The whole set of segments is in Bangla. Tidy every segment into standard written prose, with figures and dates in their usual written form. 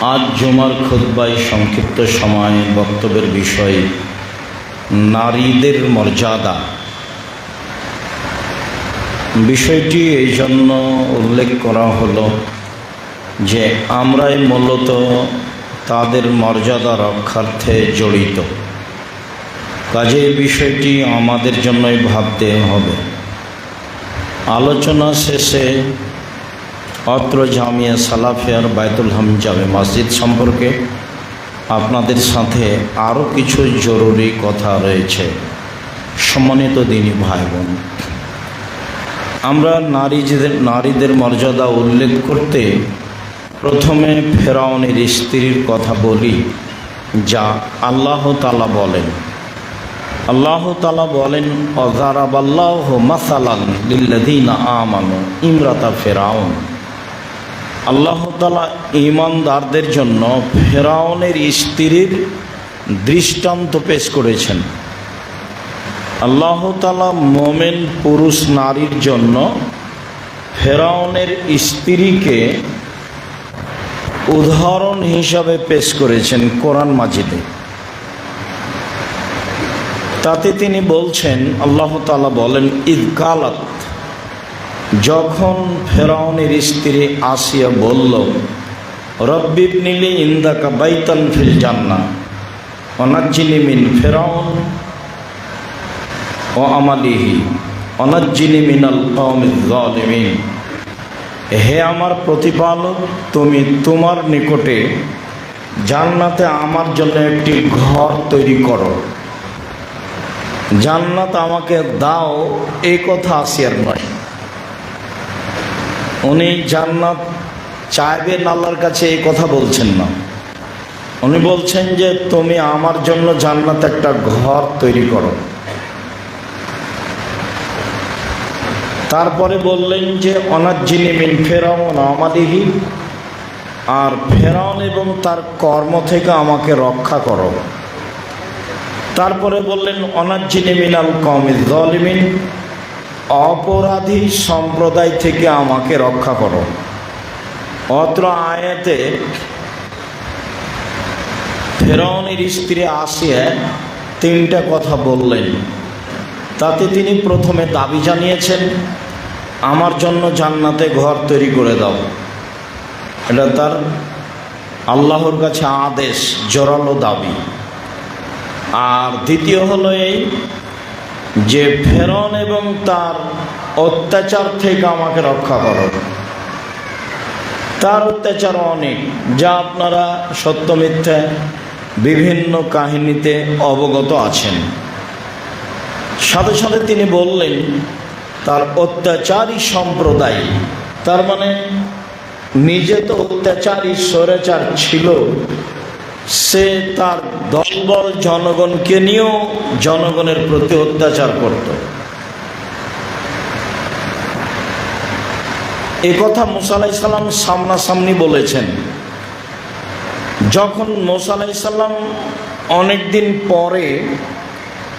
আজ জুমার খুতবায় সংক্ষিপ্ত সময়ে বক্তব্যের বিষয় নারীদের মর্যাদা। বিষয়টি এই জন্য উল্লেখ করা হলো যে আমরাই মূলত তাদের মর্যাদা রক্ষার্থে জড়িত, কাজে এই বিষয়টি আমাদের জন্যই ভাবতে হবে। আলোচনা শেষে অত্র জামিয়া সালাফিয়ার বায়তুল হাম জামে মসজিদ সম্পর্কে আপনাদের সাথে আরও কিছু জরুরি কথা রয়েছে। সম্মানিত দিনী ভাই বোন, আমরা নারীদের মর্যাদা উল্লেখ করতে প্রথমে ফেরাউনের স্ত্রীর কথা বলি, যা আল্লাহ তাআলা বলেন। আল্লাহ তাআলা বলেন, অযারাবাল্লাহু মাসালান লিল্লাযীনা আমানু ইমরাতা ফিরআউন। আল্লাহ তাআলা ঈমানদারদের জন্য ফেরাউনের স্ত্রীর দৃষ্টান্ত পেশ করেছেন। আল্লাহ তাআলা মোমেন পুরুষ নারীর জন্য ফেরাউনের স্ত্রীকে উদাহরণ হিসাবে পেশ করেছেন কোরআন মাজিদে। তাতে তিনি বলছেন, আল্লাহ তাআলা বলেন, ইদ কালাত, যখন ফেরাউনের স্ত্রী আসিয়া বলল, রব্বি ইবনিলি ইনদাকা বাইতান ফিল জান্নাহ ওয়া নাজ্জিনি মিন ফিরআউন ওয়া আমালিহি ওয়া নাজ্জিনি মিনাল কওমিজ যালিমিন। হে আমার প্রতিপালক, তুমি তোমার নিকটে জান্নাতে আমার জন্য একটি ঘর তৈরি করো, জান্নাত আমাকে দাও, এই কথা আসিয়ার নয়। উনি জান্নাত চাইবেন আল্লাহর কাছে, এই কথা বলছেন না। উনি বলছেন যে তুমি আমার জন্য জান্নাত একটা ঘর তৈরি করো। তারপরে বললেন যে অনাজ্জিনি মিন ফিরআউন আমালিহি, আর ফেরাউন এবং তার কর্ম থেকে আমাকে রক্ষা করো। তারপরে বললেন অনাজ্জিনি মিনাল কওমিজ যালিমিন, অপরাধী সম্প্রদায় থেকে আমাকে রক্ষা করো। অত্র আয়াতে ফেরাউনের স্ত্রী আসিয়া তিনটা কথা বললেন। তাতে তিনি প্রথমে দাবি জানিয়েছেন, আমার জন্য জান্নাতে ঘর তৈরি করে দাও। এটা তার আল্লাহর কাছে আদেশ, জোরালো দাবি। আর দ্বিতীয় হলো এই যে ফেরাউন এবং তার অত্যাচার থেকে আমাকে রক্ষা করো। তার অত্যাচার অনেক, যা আপনারা সত্য মিথ্যা বিভিন্ন কাহিনীতে অবগত আছেন। সাথে সাথে তিনি বললেন তার অত্যাচারী সম্প্রদায়, তার মানে নিজে তো অত্যাচারী স্বৈরাচার ছিল, সে তার দলবল জনগণকে নিয়েও জনগণের প্রতি অত্যাচার করত। এ কথা মুসা আলাইহিস সালাম সামনাসামনি বলেছেন। যখন মুসা আলাইহিস সালাম অনেকদিন পরে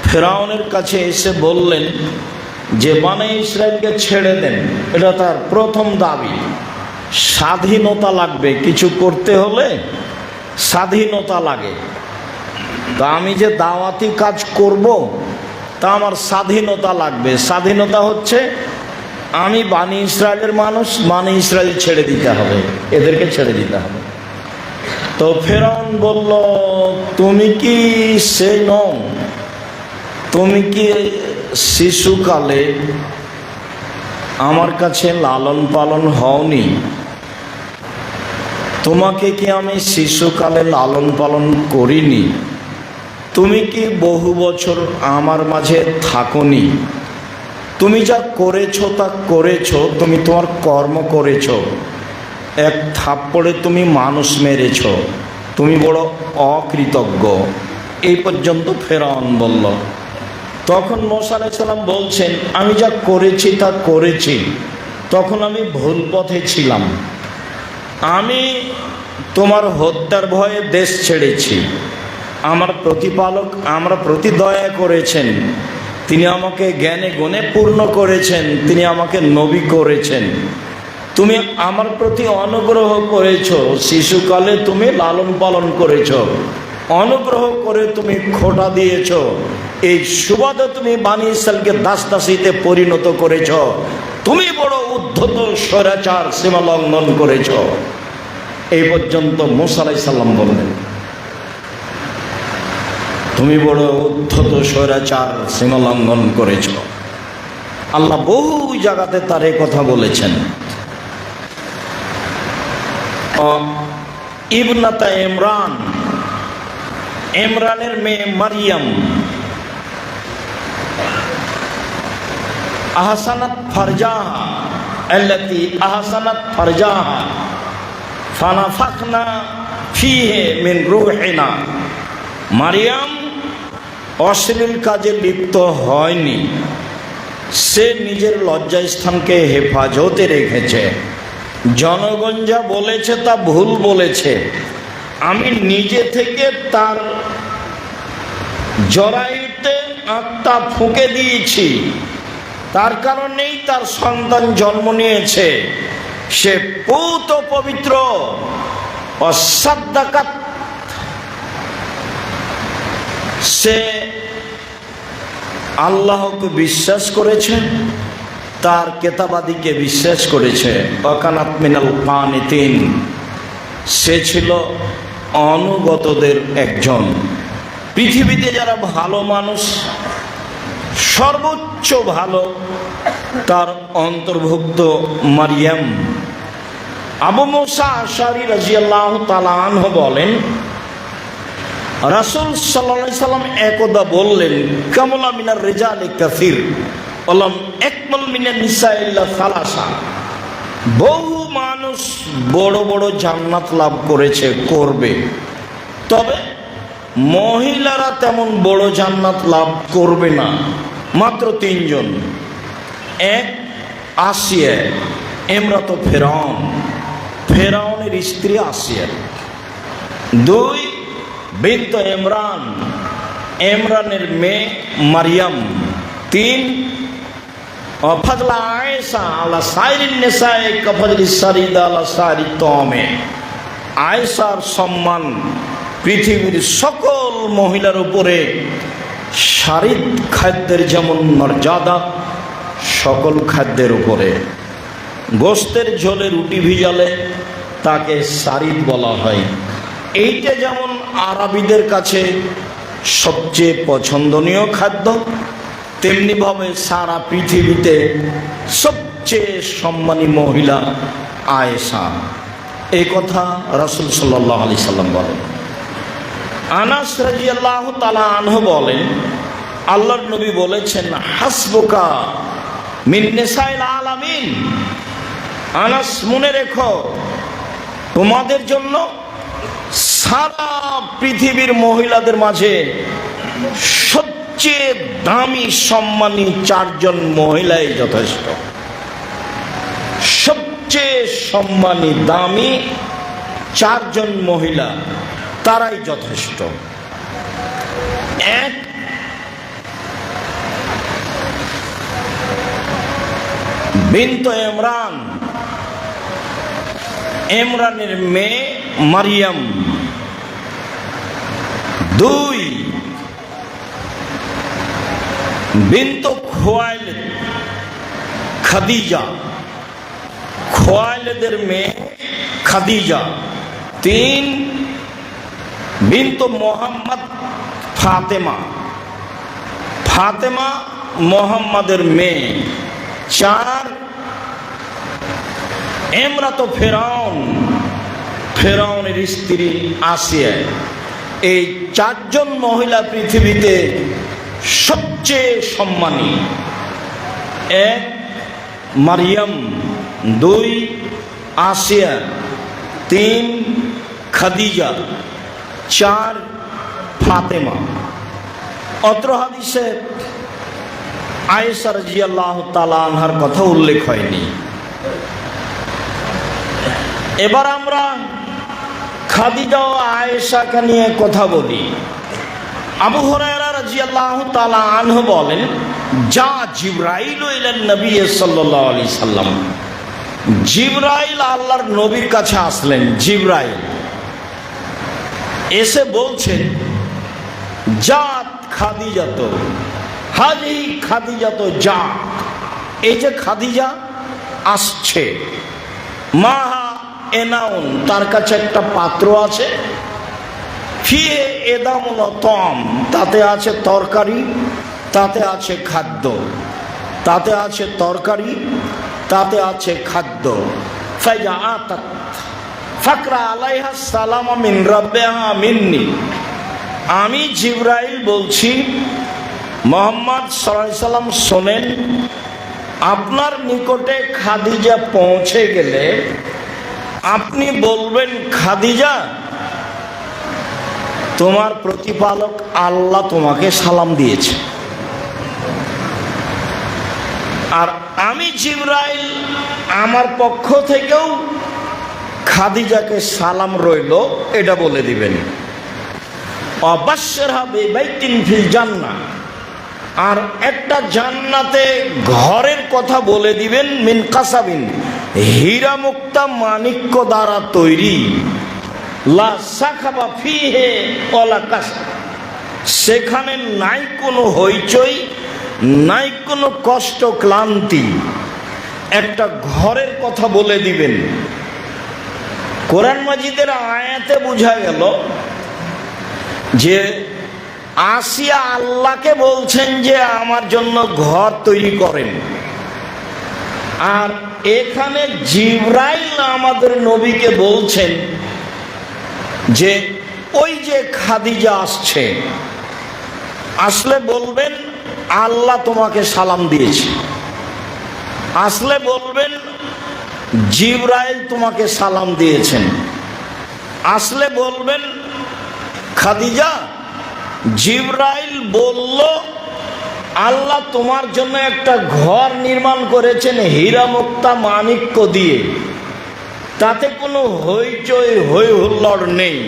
ফেরাউনের কাছে এসে বললেন যে বনী ইসরাইলকে ছেড়ে দেন, এটা তার প্রথম দাবি। স্বাধীনতা লাগবে, কিছু করতে হলে স্বাধীনতা লাগে। তা আমি যে দাওয়াতি কাজ করব, তা আমার স্বাধীনতা লাগবে। স্বাধীনতা হচ্ছে আমি বনী ইসরাইলের মানুষ, বনী ইসরাইল ছেড়ে দিতে হবে, এদেরকে ছেড়ে দিতে হবে। তো ফেরাউন বলল, তুমি কি সে নও? তুমি কি শিশুকালে আমার কাছে লালন পালন হওনি? তোমাকে কি আমি শিশুকালে লালন পালন করিনি? তুমি কি বহু বছর আমার মাঝে থাকোনি? তুমি যা করেছো তা করেছো, তুমি তোমার কর্ম করেছো। এক থাপ্পড়ে তুমি মানুষ মেরেছ, তুমি বড় অকৃতজ্ঞ। এই পর্যন্ত ফেরাউন বলল। তখন মুসা আলাইহিস সালাম বলছেন, আমি যা করেছি তা করেছি, তখন আমি ভুল পথে ছিলাম। আমি তোমার হত্যার ভয়ে দেশ ছেড়েছি। আমার প্রতিপালক আমার প্রতি দয়া করেছেন, তিনি আমাকে জ্ঞানে গুণে পূর্ণ করেছেন, তিনি আমাকে নবী করেছেন। তুমি আমার প্রতি অনুগ্রহ করেছ, শিশুকালে তুমি লালন পালন করেছ, অনুগ্রহ করে তুমি খোঁটা দিয়েছ, এই সুবাদে তুমি বনী ইসরাইলকে দাস দাসীতে পরিণত করেছ, তুমি বড় উদ্ধত স্বৈরাচার সীমা লঙ্ঘন করেছ। এই পর্যন্ত মূসা আলাইহিস সালাম বললেন, তুমি বড় উদ্ধত স্বৈরাচার সীমা লঙ্ঘন করেছ। আল্লাহ বহু জায়গাতে তার এই কথা বলেছেন। ইবনাতা ইমরান, ইমরানের মেয়ে মারিয়াম, আহসানাত ফারজাহা আল্লাতী আহসানাত ফারজাহা ফানাফাখনা ফীহি মিন রূহিনা। মারিয়াম অশ্লীল কাজে লিপ্ত হয়নি, সে নিজের লজ্জাস্থানকে হেফাজতে রেখেছে। জনগণ যা বলেছে তা ভুল বলেছে, আমি নিজে থেকে তার জরায়ুতে আত্মা ফুঁকে দিয়েছি, তার কারণেই তার সন্তান জন্ম নিয়েছে। সে পূত পবিত্র, অসাদ্দাকাত, সে আল্লাহকে বিশ্বাস করেছে, তার কেতাবাদিকে বিশ্বাস করেছে। ওয়াকানাত মিনাল কানিতিন, সে ছিল অনুগতদের একজন। পৃথিবীতে যারা ভালো মানুষ, সর্বোচ্চ ভালো, তার অন্তর্ভুক্ত মারিয়াম। আবু মুসা আশআরী রাদিয়াল্লাহু তাআলা আনহু বলেন, রাসূল সাল্লাল্লাহু আলাইহি সাল্লাম একদা বললেন, কামলা মিনার রিজালি কাসীর ওয়ালাম আকমাল মিনান নিসা ইল্লা সালাসা। বহু মানুষ বড় বড় জান্নাত লাভ করেছে, করবে, তবে মহিলারা তেমন বড় জান্নাত লাভ করবে না, মাত্র তিনজন। এক, আসিয়া ইমরাত ফিরআউন, ফিরআউনের স্ত্রী আসিয়া। দুই, বিনত ইমরান, ইমরানের মেয়ে মারিয়াম। তিন, ফাদলা আয়েশা আলা সাইরিন নিসায়ে কাফাদলি সারিদা আলা সারি তমে। আয়েশার সম্মান পৃথিবীর সকল মহিলার উপরে সারিদ খাদ্যের যেমন মর্যাদা, সকল খাদ্যের উপরে। গোস্তের ঝোলে রুটি ভিজালে তাকে সারিদ বলা হয়। এইটা যেমন আরবিদের কাছে সবচেয়ে পছন্দনীয় খাদ্য, তেমনিভাবে সারা পৃথিবীতে সবচেয়ে সম্মানী মহিলা আয়েশা। এই কথা রাসূল সাল্লাল্লাহু আলাইহি সাল্লাম বলেন। আনাস রাদিয়াল্লাহু তাআলা আনহু বলেন, আল্লাহর নবী বলেছেন, হাসবুকা মিন নিসাইল আলামিন। আনাস, মনে রেখো, তোমাদের জন্য সারা পৃথিবীর মহিলাদের মাঝে সবচেয়ে দামি সম্মানী চারজন মহিলাই যথেষ্ট। সবচেয়ে সম্মানী দামি চারজন মহিলা, তারাই যথেষ্ট। এক, বিনত ইমরান, ইমরানের মেয়ে মারিয়াম। দুই, বিনত খুয়াইলিদ, খাদিজা, খুয়াইলিদের মেয়ে খাদিজা। তিন, বিনত মোহাম্মদ, ফাতেমা, ফাতেমা মোহাম্মদের মেয়ে। চার, ইমরাত ফিরআউন, ফিরআউনের স্ত্রী আসিয়া। এই চারজন মহিলা পৃথিবীতে সবচেয়ে সম্মানী। এক, মারিয়াম। দুই, আসিয়া। তিন, খাদিজা। চার, ফাতেমা। অত্র হাদিসে আয়েশা রাদিয়াল্লাহু তাআলা আনহার কথা উল্লেখ হয়নি। এবার আমরা খাদিজা ও আয়েশাকে নিয়ে কথা বলি। আবু হুরায়রা রাদিয়াল্লাহু তাআলা আনহু বলেন, যা জিবরাইল ইলান নবী সাল্লাল্লাহু আলাইহি সাল্লাম, জিবরাইল আল্লাহর নবীর কাছে আসলেন। জিবরাইল এসে বলছেন, জাত খাদিজাত, হাজি খাদিজাত জাত, এই যে খাদিজা আসছে, মাহা এনাউন, তার কাছে একটা পাত্র আছে, ফিয়ে এদামুল তম, তাতে আছে তরকারি, তাতে আছে খাদ্য, তাতে আছে তরকারি, তাতে আছে খাদ্য। ফাইজা আতাত ফাকরা আলাইহা সালাম মিন রাব্বিহা মিন্নি। আমি জিবরাইল বলছি, মুহাম্মদ সাল্লাল্লাহু আলাইহি সাল্লাম শোনেন, আপনার নিকটে খাদিজা পৌঁছে গেলে আপনি বলবেন, খাদিজা তোমার প্রতিপালক আল্লাহ তোমাকে সালাম দিয়েছে। আর আমি জিবরাইল আমার পক্ষ থেকেও খাদিজাকে সালাম রইল, এটা বলে দিবেন। অবাশ্যরহা বিবাইতিন ফিল জান্নাহ, আর একটা জান্নাতে ঘরের কথা বলে দিবেন, মিন কাসাবিন, হীরা মুক্তা মাণিক্য দ্বারা তৈরি, লা সাখাবা ফিহে ওয়ালা কাস, সেখানে নাই কোনো হইচই, নাই কোনো কষ্ট ক্লান্তি, একটা ঘরের কথা বলে দিবেন। কোরআন মাজিদের আয়াতে বোঝা গেল যে আসিয়া আল্লাহকে বলছেন যে আমার জন্য ঘর তৈরি করেন, আর এখানে জিবরাইল আমাদের নবীকে বলছেন যে ওই যে খাদিজা আসছে, আসলে বলবেন আল্লাহ তোমাকে সালাম দিয়েছে, আসলে বলবেন জিবরাইল তোমাকে সালাম দিয়েছেন, আসলে বলবেন খাদিজা জিবরাইল বলল আল্লাহ তোমার জন্য একটা ঘর নির্মাণ করেছেন হীরা মুক্তা মাণিক্য দিয়ে, তাতে কোনো হইচই হই হুল্লোড় নেই,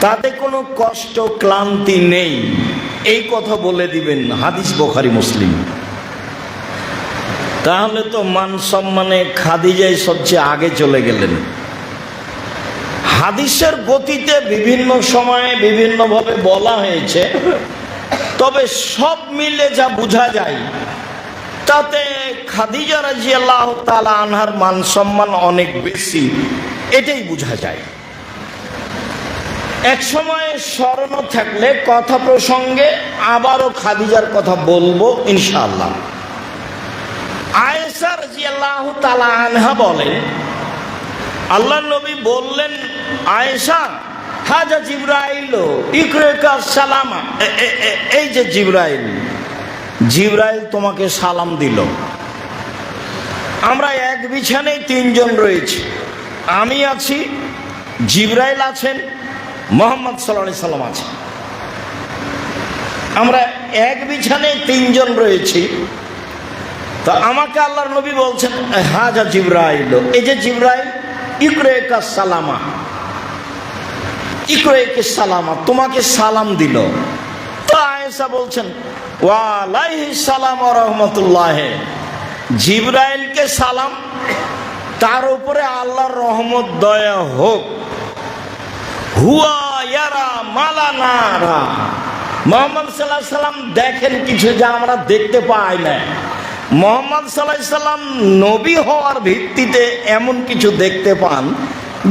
তাতে কোনো কষ্ট ক্লান্তি নেই, এই কথা বলে দিবেন। হাদিস বুখারী মুসলিম। তাহলে তো মান সম্মানে খাদিজাই সবচেয়ে আগে চলে গেলেন। হাদিসের গতিতে বিভিন্ন সময়ে বিভিন্নভাবে বলা হয়েছে, তবে সব মিলে যা বোঝা যায় তাতে খাদিজা রাদিয়াল্লাহু তাআলা আনহার মান সম্মান অনেক বেশি, এটাই বোঝা যায়। এক সময় স্মরণ থাকলে কথা প্রসঙ্গে আবারও খাদিজার কথা বলবো ইনশাআল্লাহ। আয়েশা রাদিয়াল্লাহু তাআলা আনহা বলেন, আল্লাহ নবী বললেন, আয়েশা হাজা জিবরাইল ইকরাকা সালামা, এই যে জিবরাইল, জিবরাইল তোমাকে সালাম দিল। আমরা এক বিছানায় তিনজন রয়েছি, আমি আছি, জিবরাইল আছেন, মুহাম্মদ সাল্লাল্লাহু আলাইহি সাল্লাম আছেন, আমরা এক বিছানায় তিনজন রয়েছি। তো আমাকে আল্লাহর নবী বলছেন, হাজা জিবরাইল, এই যে জিবরাইল ইকরাকা সালামা, ইকরাকা সালামা, তোমাকে সালাম দিল। তো আয়েশা বলছেন, ওয়া আলাইহিস সালাম ওয়া রাহমাতুল্লাহ, জিবরাইলকে সালাম, তার উপরে আল্লাহর রহমত দয়া হোক। হুয়া ইয়ারা মালানারা, মুহাম্মদ সাল্লাল্লাহু আলাইহি সাল্লাম দেখেন কিছু যা আমরা দেখতে পাই না। মুহাম্মদ সাল্লাল্লাহু আলাইহি সাল্লাম নবী হওয়ার ভিত্তিতে এমন কিছু দেখতে পান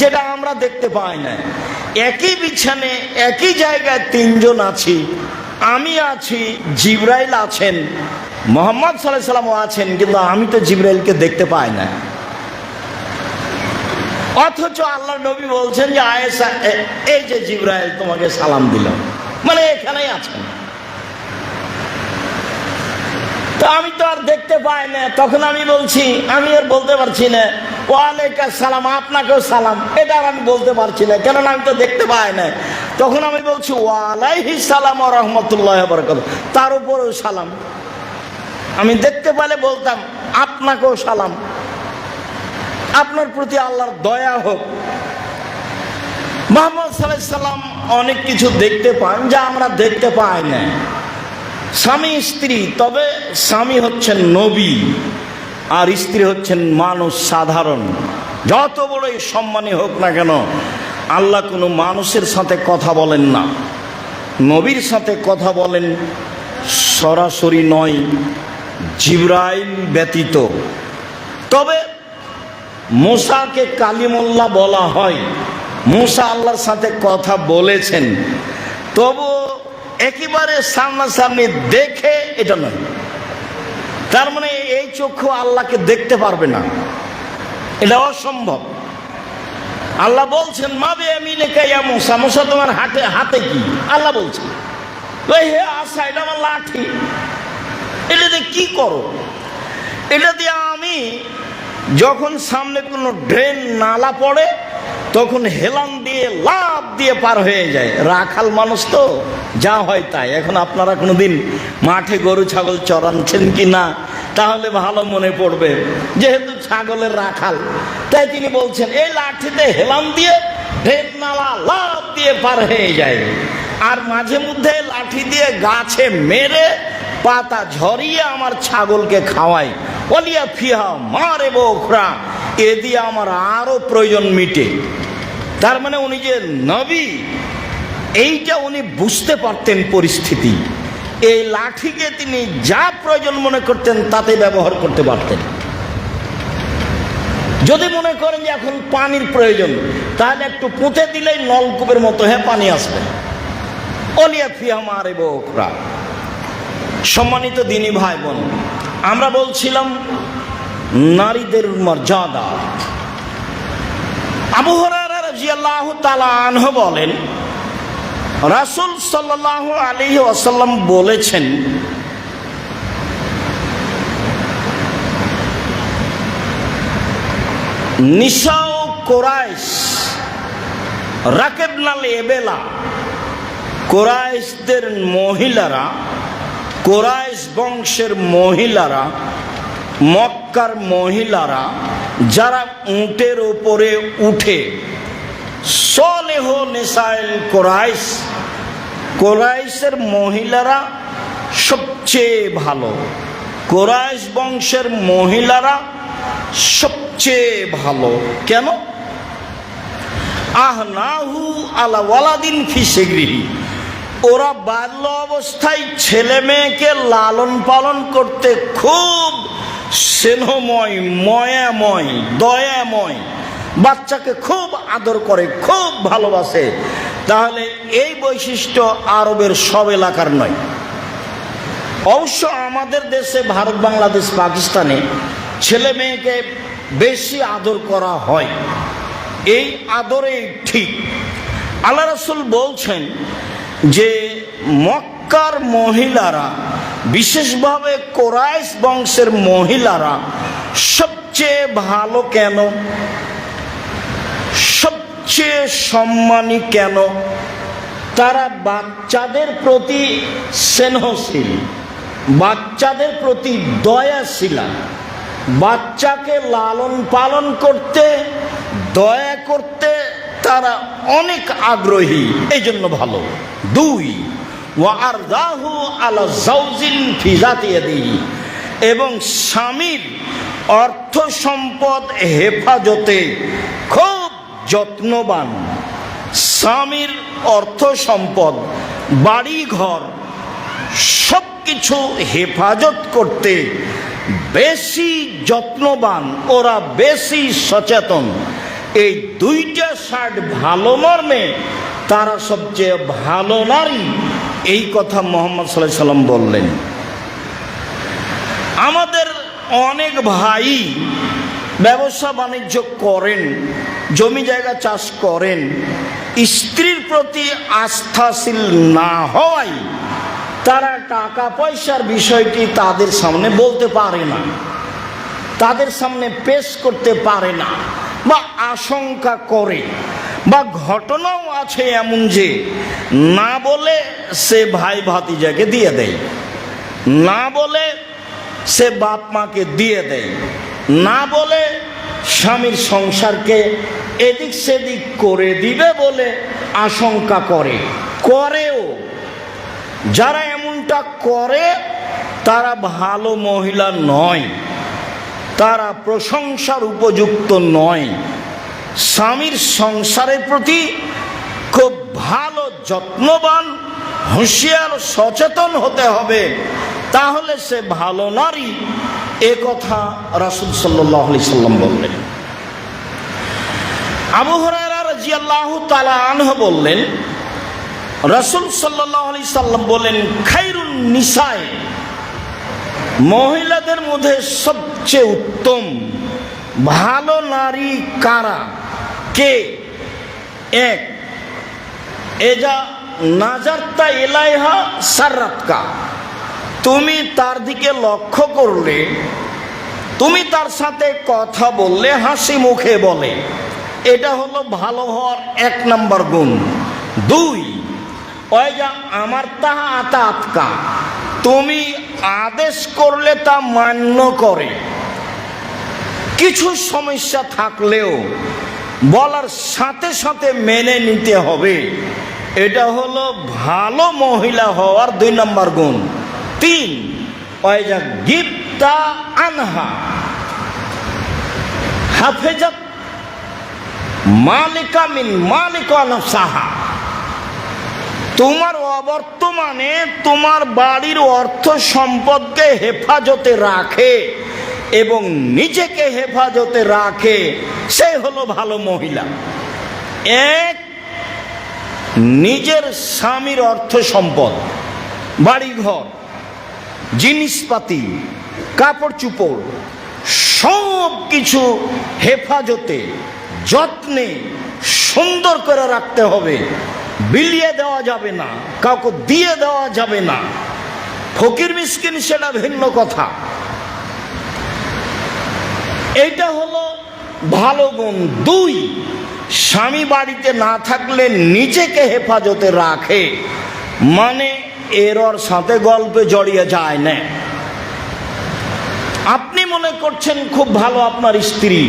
যেটা আমরা দেখতে পাই না। একই বিছানে একই জায়গায় তিনজন আছি, আমি আছি, জিবরাইল আছেন, মুহাম্মদ সাল্লাল্লাহু আলাইহি সাল্লামও আছেন, কিন্তু আমি তো জিবরাইলকে দেখতে পাই না। অথচ আল্লাহর নবী বলছেন যে আয়েশা, এই যে জিবরাইল তোমাকে সালাম দিল, মানে এখানেই আছেন। তো আমি তো আর দেখতে পাই না, তখন আমি বলছি, আমি আর বলতে পারছি না ওয়ালাইকুম সালাম, আপনাকেও সালাম, এটা আমি বলতে পারছি না, কেননা আমি তো দেখতে পাই না। তখন আমি বলছি ওয়ালাইহিস সালাম ওয়া রাহমাতুল্লাহি ওয়া বারাকাতুহু, তার উপরেও সালাম। আমি দেখতে পেলে বলতাম আপনাকেও সালাম, আপনার প্রতি আল্লাহর দয়া হোক। মুহাম্মদ সাল্লাল্লাহু আলাইহি সাল্লাম অনেক কিছু দেখতে পান যা আমরা দেখতে পাই না। স্বামী স্ত্রী, তবে স্বামী হচ্ছেন নবী, আর স্ত্রী হচ্ছেন মানুষ সাধারণ। যত বড়ই সম্মানী হোক না কেন, আল্লাহ কোনো মানুষের সাথে কথা বলেন না, নবীর সাথে কথা বলেন সরাসরি নয়, জিবরাইল ব্যতীত। তবে মূসাকে কালিমুল্লাহ বলা হয়, মূসা আল্লাহর সাথে কথা বলেছেন, তবু একেবারে সামনাসামনি দেখে এটা নয়। তার মানে এই চক্ষু আল্লাহকে দেখতে পারবে না, এটা অসম্ভব। আল্লাহ বলছেন মাবে আমিনে কাইয়া মূসা, মূসা তোমার হাতে কি? আল্লাহ বলছেন ওই হে আশা, এটা আমার লাঠি, এটা দিয়ে কি করো? এটা দিয়ে আমি যখন সামনে কোনো ড্রেন নালা পড়ে তখন হেলান দিয়ে লাভ দিয়ে পার হয়ে যায়। রাখাল মানুষ তো যা হয় তাই। এখন আপনারা কোনোদিন মাঠে গরু ছাগল চড়াচ্ছেন কি না তাহলে ভালো মনে পড়বে, যেহেতু ছাগলের রাখাল, তাই তিনি বলছেন এই লাঠিতে হেলান দিয়ে ড্রেন নালা লাভ দিয়ে পার হয়ে যায়। আর মাঝে মধ্যে লাঠি দিয়ে গাছে মেরে পাতা ঝরিয়ে আমার ছাগলকে খাওয়াই, ওলিয়া ফিহা মারে বোখরা, এ দিয়ে আমার আরো প্রয়োজন মিটে। তার মানে উনি যে নবী, এইটা উনি বুঝতে পারতেন পরিস্থিতি। এই লাঠিকে তিনি যা প্রয়োজন মনে করতেন তাতে ব্যবহার করতে পারতেন। যদি মনে করেন যে এখন পানির প্রয়োজন, তাহলে একটু পুঁতে দিলেই নলকূপের মতো পানি আসবে। ওলিয়া ফিহা মারে বোখরা। সম্মানিত দিনী ভাই বোন, আমরা বলছিলাম নারীদের মর্যাদা। আবু হুরায়রা রাদিয়াল্লাহু তাআলা আনহু বলেন, রাসূল সাল্লাল্লাহু আলাইহি ওয়াসাল্লাম বলেছেন, নিসাউ কুরাইশ রাকেবনাল এবেলা, কুরাইশদের মহিলারা, কুরাইশ বংশের মহিলারা, মক্কার মহিলারা যারা উটের উপরে উঠে, সলেহ নিসাইল কুরাইশ, কুরাইশের মহিলারা সবচেয়ে ভালো, কুরাইশ বংশের মহিলারা সবচেয়ে ভালো। কেন? আহনাহু আলা ওয়ালাদিন ফি সিগরিহি, ওরা বাল্য অবস্থায় ছেলে মেয়েকে লালন পালন করতে খুব স্নেহময়, ময়াময়, দয়াময়, বাচ্চাকে খুব আদর করে, খুব ভালোবাসে। তাহলে এই বৈশিষ্ট্য আরবের সব এলাকার নয়। অবশ্য আমাদের দেশে, ভারত, বাংলাদেশ, পাকিস্তানে ছেলে মেয়েকে বেশি আদর করা হয়, এই আদরে ঠিক। আল্লাহ রাসূল বলছেন যে মক্কার মহিলারা, বিশেষভাবে কুরাইশ বংশের মহিলারা সবচেয়ে ভালো। কেন? সবচেয়ে সম্মানী কেন? তারা বাচ্চাদের প্রতি স্নেহশীল, বাচ্চাদের প্রতি দয়াশীলা, বাচ্চাকে লালন পালন করতে, দয়া করতে তারা অনেক আগ্রহী, এই জন্য ভালো। দুই, ওয়ারদাহু আলা যাওজিন ফি যাতি ইয়াদিহি, এবং স্বামীর অর্থ সম্পদ হেফাজতে খুব যত্নবান। স্বামীর অর্থ সম্পদ, বাড়ি ঘর সব কিছু হেফাজত করতে বেশি যত্নবান, ওরা বেশি সচেতন। এই দুইটা সাইড ভালো মর্মে তারা সবচেয়ে ভালো নারী, এই কথা মুহাম্মদ সাল্লাল্লাহু আলাইহি সাল্লাম বললেন। আমাদের অনেক ভাই ব্যবসা বাণিজ্য করেন, জমি জায়গা চাষ করেন, স্ত্রীর প্রতি আস্থাশীল না হওয়ায় তারা টাকা পয়সার বিষয়টি তাদের সামনে বলতে পারে না, তাদের সামনে পেশ করতে পারে না, বা আশঙ্কা করে, বা ঘটনাও আছে এমন যে না বলে সে ভাই ভাতিজাকে দিয়ে দেয়, না বলে সে বাপ মাকে দিয়ে দেয়, না বলে স্বামীর সংসারকে এদিক সেদিক করে দিবে বলে আশঙ্কা করে, করেও। যারা এমনটা করে তারা ভালো মহিলা নয়, তারা প্রশংসার উপযুক্ত নয়। স্বামীর সংসারের প্রতি খুব ভালো যত্নবান, হুঁশিয়ার, সচেতন হতে হবে, তাহলে সে ভালো নারী। এ কথা রাসূল সাল্লাল্লাহু আলাইহি সাল্লাম বললেন। আবু হুরায়রা রাদিয়াল্লাহু তাআলা আনহু বললেন, রাসূল সাল্লাল্লাহু আলাইহি সাল্লাম বলেন, খায়রুন নিসায়ে, মহিলাদের মধ্যে সবচেয়ে উত্তম ভালো নারী কারা, কে? এক, এজা নাজারতা ইলাইহা সাররাতকা, তুমি তার দিকে লক্ষ্য করলে, তুমি তার সাথে কথা বললে হাসি মুখে বলে, এটা হলো ভালো হওয়ার এক নম্বর গুণ। দুই, ওইজা আমার তাহা আতাতকা, তুমি আদেশ করলে তা মান্য করে, কিছু সমস্যা থাকলেও বলার সাথে সাথে মেনে নিতে হবে, এটা হলো ভালো মহিলা হওয়ার দুই নম্বর গুণ। তিন, ওইজা গিবতা আনহা হাফেজাত মালিকা মিন মালিকা নফসাহা, তোমার অবর্তমানে তোমার বাড়ির অর্থ সম্পদকে হেফাজতে রাখে এবং নিজেকে হেফাজতে রাখে, সে হলো ভালো মহিলা। এক, নিজের স্বামীর অর্থ সম্পদ, বাড়িঘর, জিনিসপাতি, কাপড় চোপড় সব কিছু হেফাজতে, যত্নে, সুন্দর করে রাখতে হবে। বিলিয়ে দেওয়া যাবে না, কাউকে দিয়ে দেওয়া যাবে না। ফকির মিসকিন সেটা ভিন্ন কথা। এইটা হলো ভালো গুণ। দুই, স্বামী বাড়িতে না থাকলে নিজেকে হেফাজতে রাখে, মানে এরর সাথে গল্পে জড়িয়ে যায় না। আপনি মনে করছেন খুব ভালো আপনার স্ত্রী,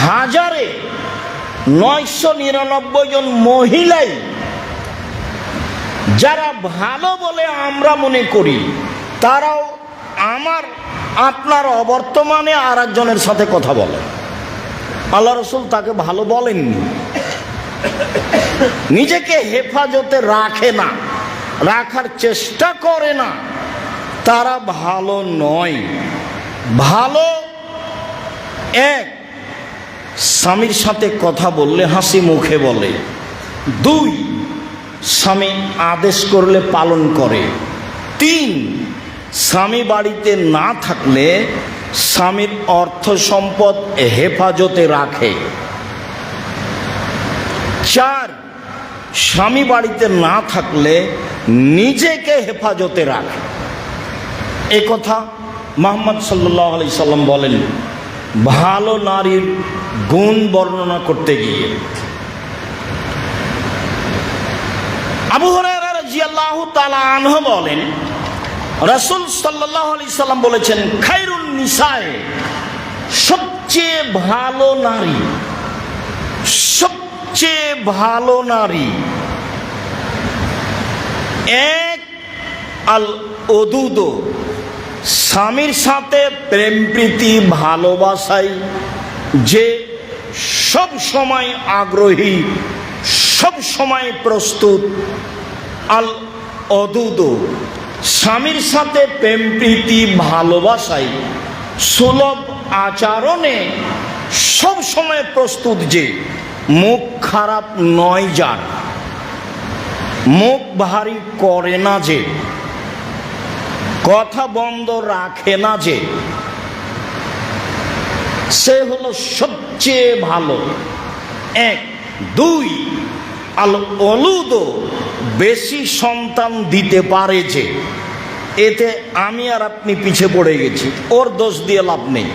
হাজারে 999 জন মহিলাই যারা ভালো বলে আমরা মনে করি, তারাও আপনার অবর্তমানে আর একজনের সাথে কথা বলে। আল্লাহ রাসূল তাকে ভালো বলেননি। নিজেকে হেফাজতে রাখে না, রাখার চেষ্টা করে না, তারা ভালো নয়। ভালো এক, স্বামীর সাথে কথা বললে হাসি মুখে বলে। দুই, স্বামী আদেশ করলে পালন করে। তিন, স্বামী বাড়িতে না থাকলে স্বামীর অর্থ সম্পদ হেফাজতে রাখে। চার, স্বামী বাড়িতে না থাকলে নিজেকে হেফাজতে রাখে। এ কথা মুহাম্মদ সাল্লাল্লাহু আলাইহি সাল্লাম বলেন ভালো নারীর গুণ বর্ণনা করতে গিয়ে। আবু হুরায়রা রাদিয়াল্লাহু তাআলা আনহু বলেন, রাসূল সাল্লাল্লাহু আলাইহি সাল্লাম বলেছেন, খায়রুন নিসায়ে, সবচেয়ে ভালো নারী, সবচেয়ে ভালো নারী। এক, আল ওদুদ, স্বামীর সাথে প্রেম প্রীতি ভালোবাসায় যে সব সময় আগ্রহী, সব সময় প্রস্তুত। আল ওদুদ, স্বামীর সাথে প্রেম প্রীতি ভালোবাসায় সুলভ আচরণে সব সময় প্রস্তুত, যে মুখ খারাপ নয়, যার মুখ ভারী করে না, যে কথা বন্ধ রাখে না, যে সে হলো সবচেয়ে ভালো। এক। দুই, আল ওলুদ, বেশি সন্তান দিতে পারে, যে এতে আমি আর আপনি পিছে পড়ে গেছি, ওর দোষ দিয়ে লাভ নেই।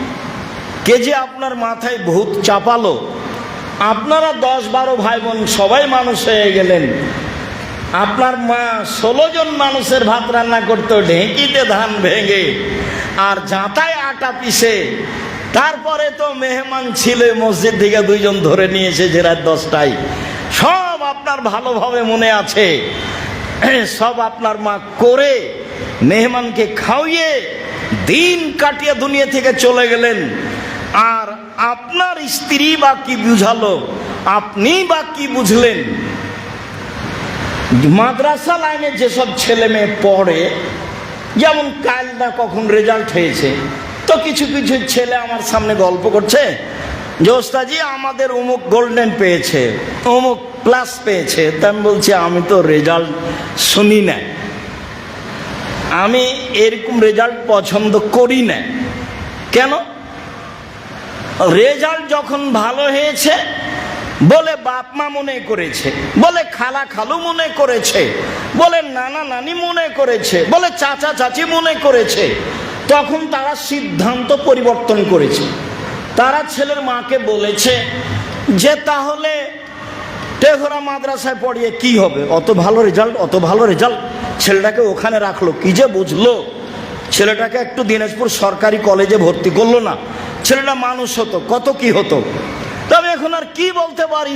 কে যে আপনার মাথায় ভূত চাপালো, আপনারা 10-12 ভাই বোন সবাই মানুষ হয়ে গেলেন, আপনার মা 16 জন মানুষের ভাত রান্না করতো ঢেঁকিতে ধান ভেঙে আর জাঁতায় আটা পিষে, তারপরে তো মেহমান ছিল মসজিদ থেকে 2 জন ধরে নিয়ে এসেছে রাত 10টায়, সব আপনার ভালোভাবে মনে আছে। সব আপনার মা করে মেহমানকে খাওয়িয়ে দিন কাটিয়ে দুনিয়া থেকে চলে গেলেন, আর আপনার স্ত্রী বা কি বুঝালো, আপনি বা কি বুঝলেন? মাদ্রাসা লাইনে যেসব ছেলে মেয়ে পড়ে, যেমন কাল না কখন রেজাল্ট হয়েছে, তো কিছু কিছু ছেলে আমার সামনে গল্প করছে যে ওস্তাদজি আমাদের অমুক গোল্ডেন পেয়েছে, অমুক প্লাস পেয়েছে। তা আমি বলছি আমি তো রেজাল্ট শুনি না, আমি এরকম রেজাল্ট পছন্দ করি না। কেন? রেজাল্ট যখন ভালো হয়েছে বলে বাপ মা মনে করেছে, বলে খালা খালু মনে করেছে, বলে নানা নানি মনে করেছে, বলে চাচা চাচি মনে করেছে, তখন তারা সিদ্ধান্ত পরিবর্তন করেছে। তারা ছেলের মাকে বলেছে যে তাহলে টেঘরা মাদ্রাসায় পড়িয়ে কি হবে, অত ভালো রেজাল্ট, অত ভালো রেজাল্ট, ছেলেটাকে ওখানে রাখলো, কি যে বুঝলো, ছেলেটাকে একটু দিনাজপুর সরকারি কলেজে ভর্তি করলো না, ছেলেটা মানুষ হতো, কত কি হতো। তবে এখন আর কি বলতে পারি,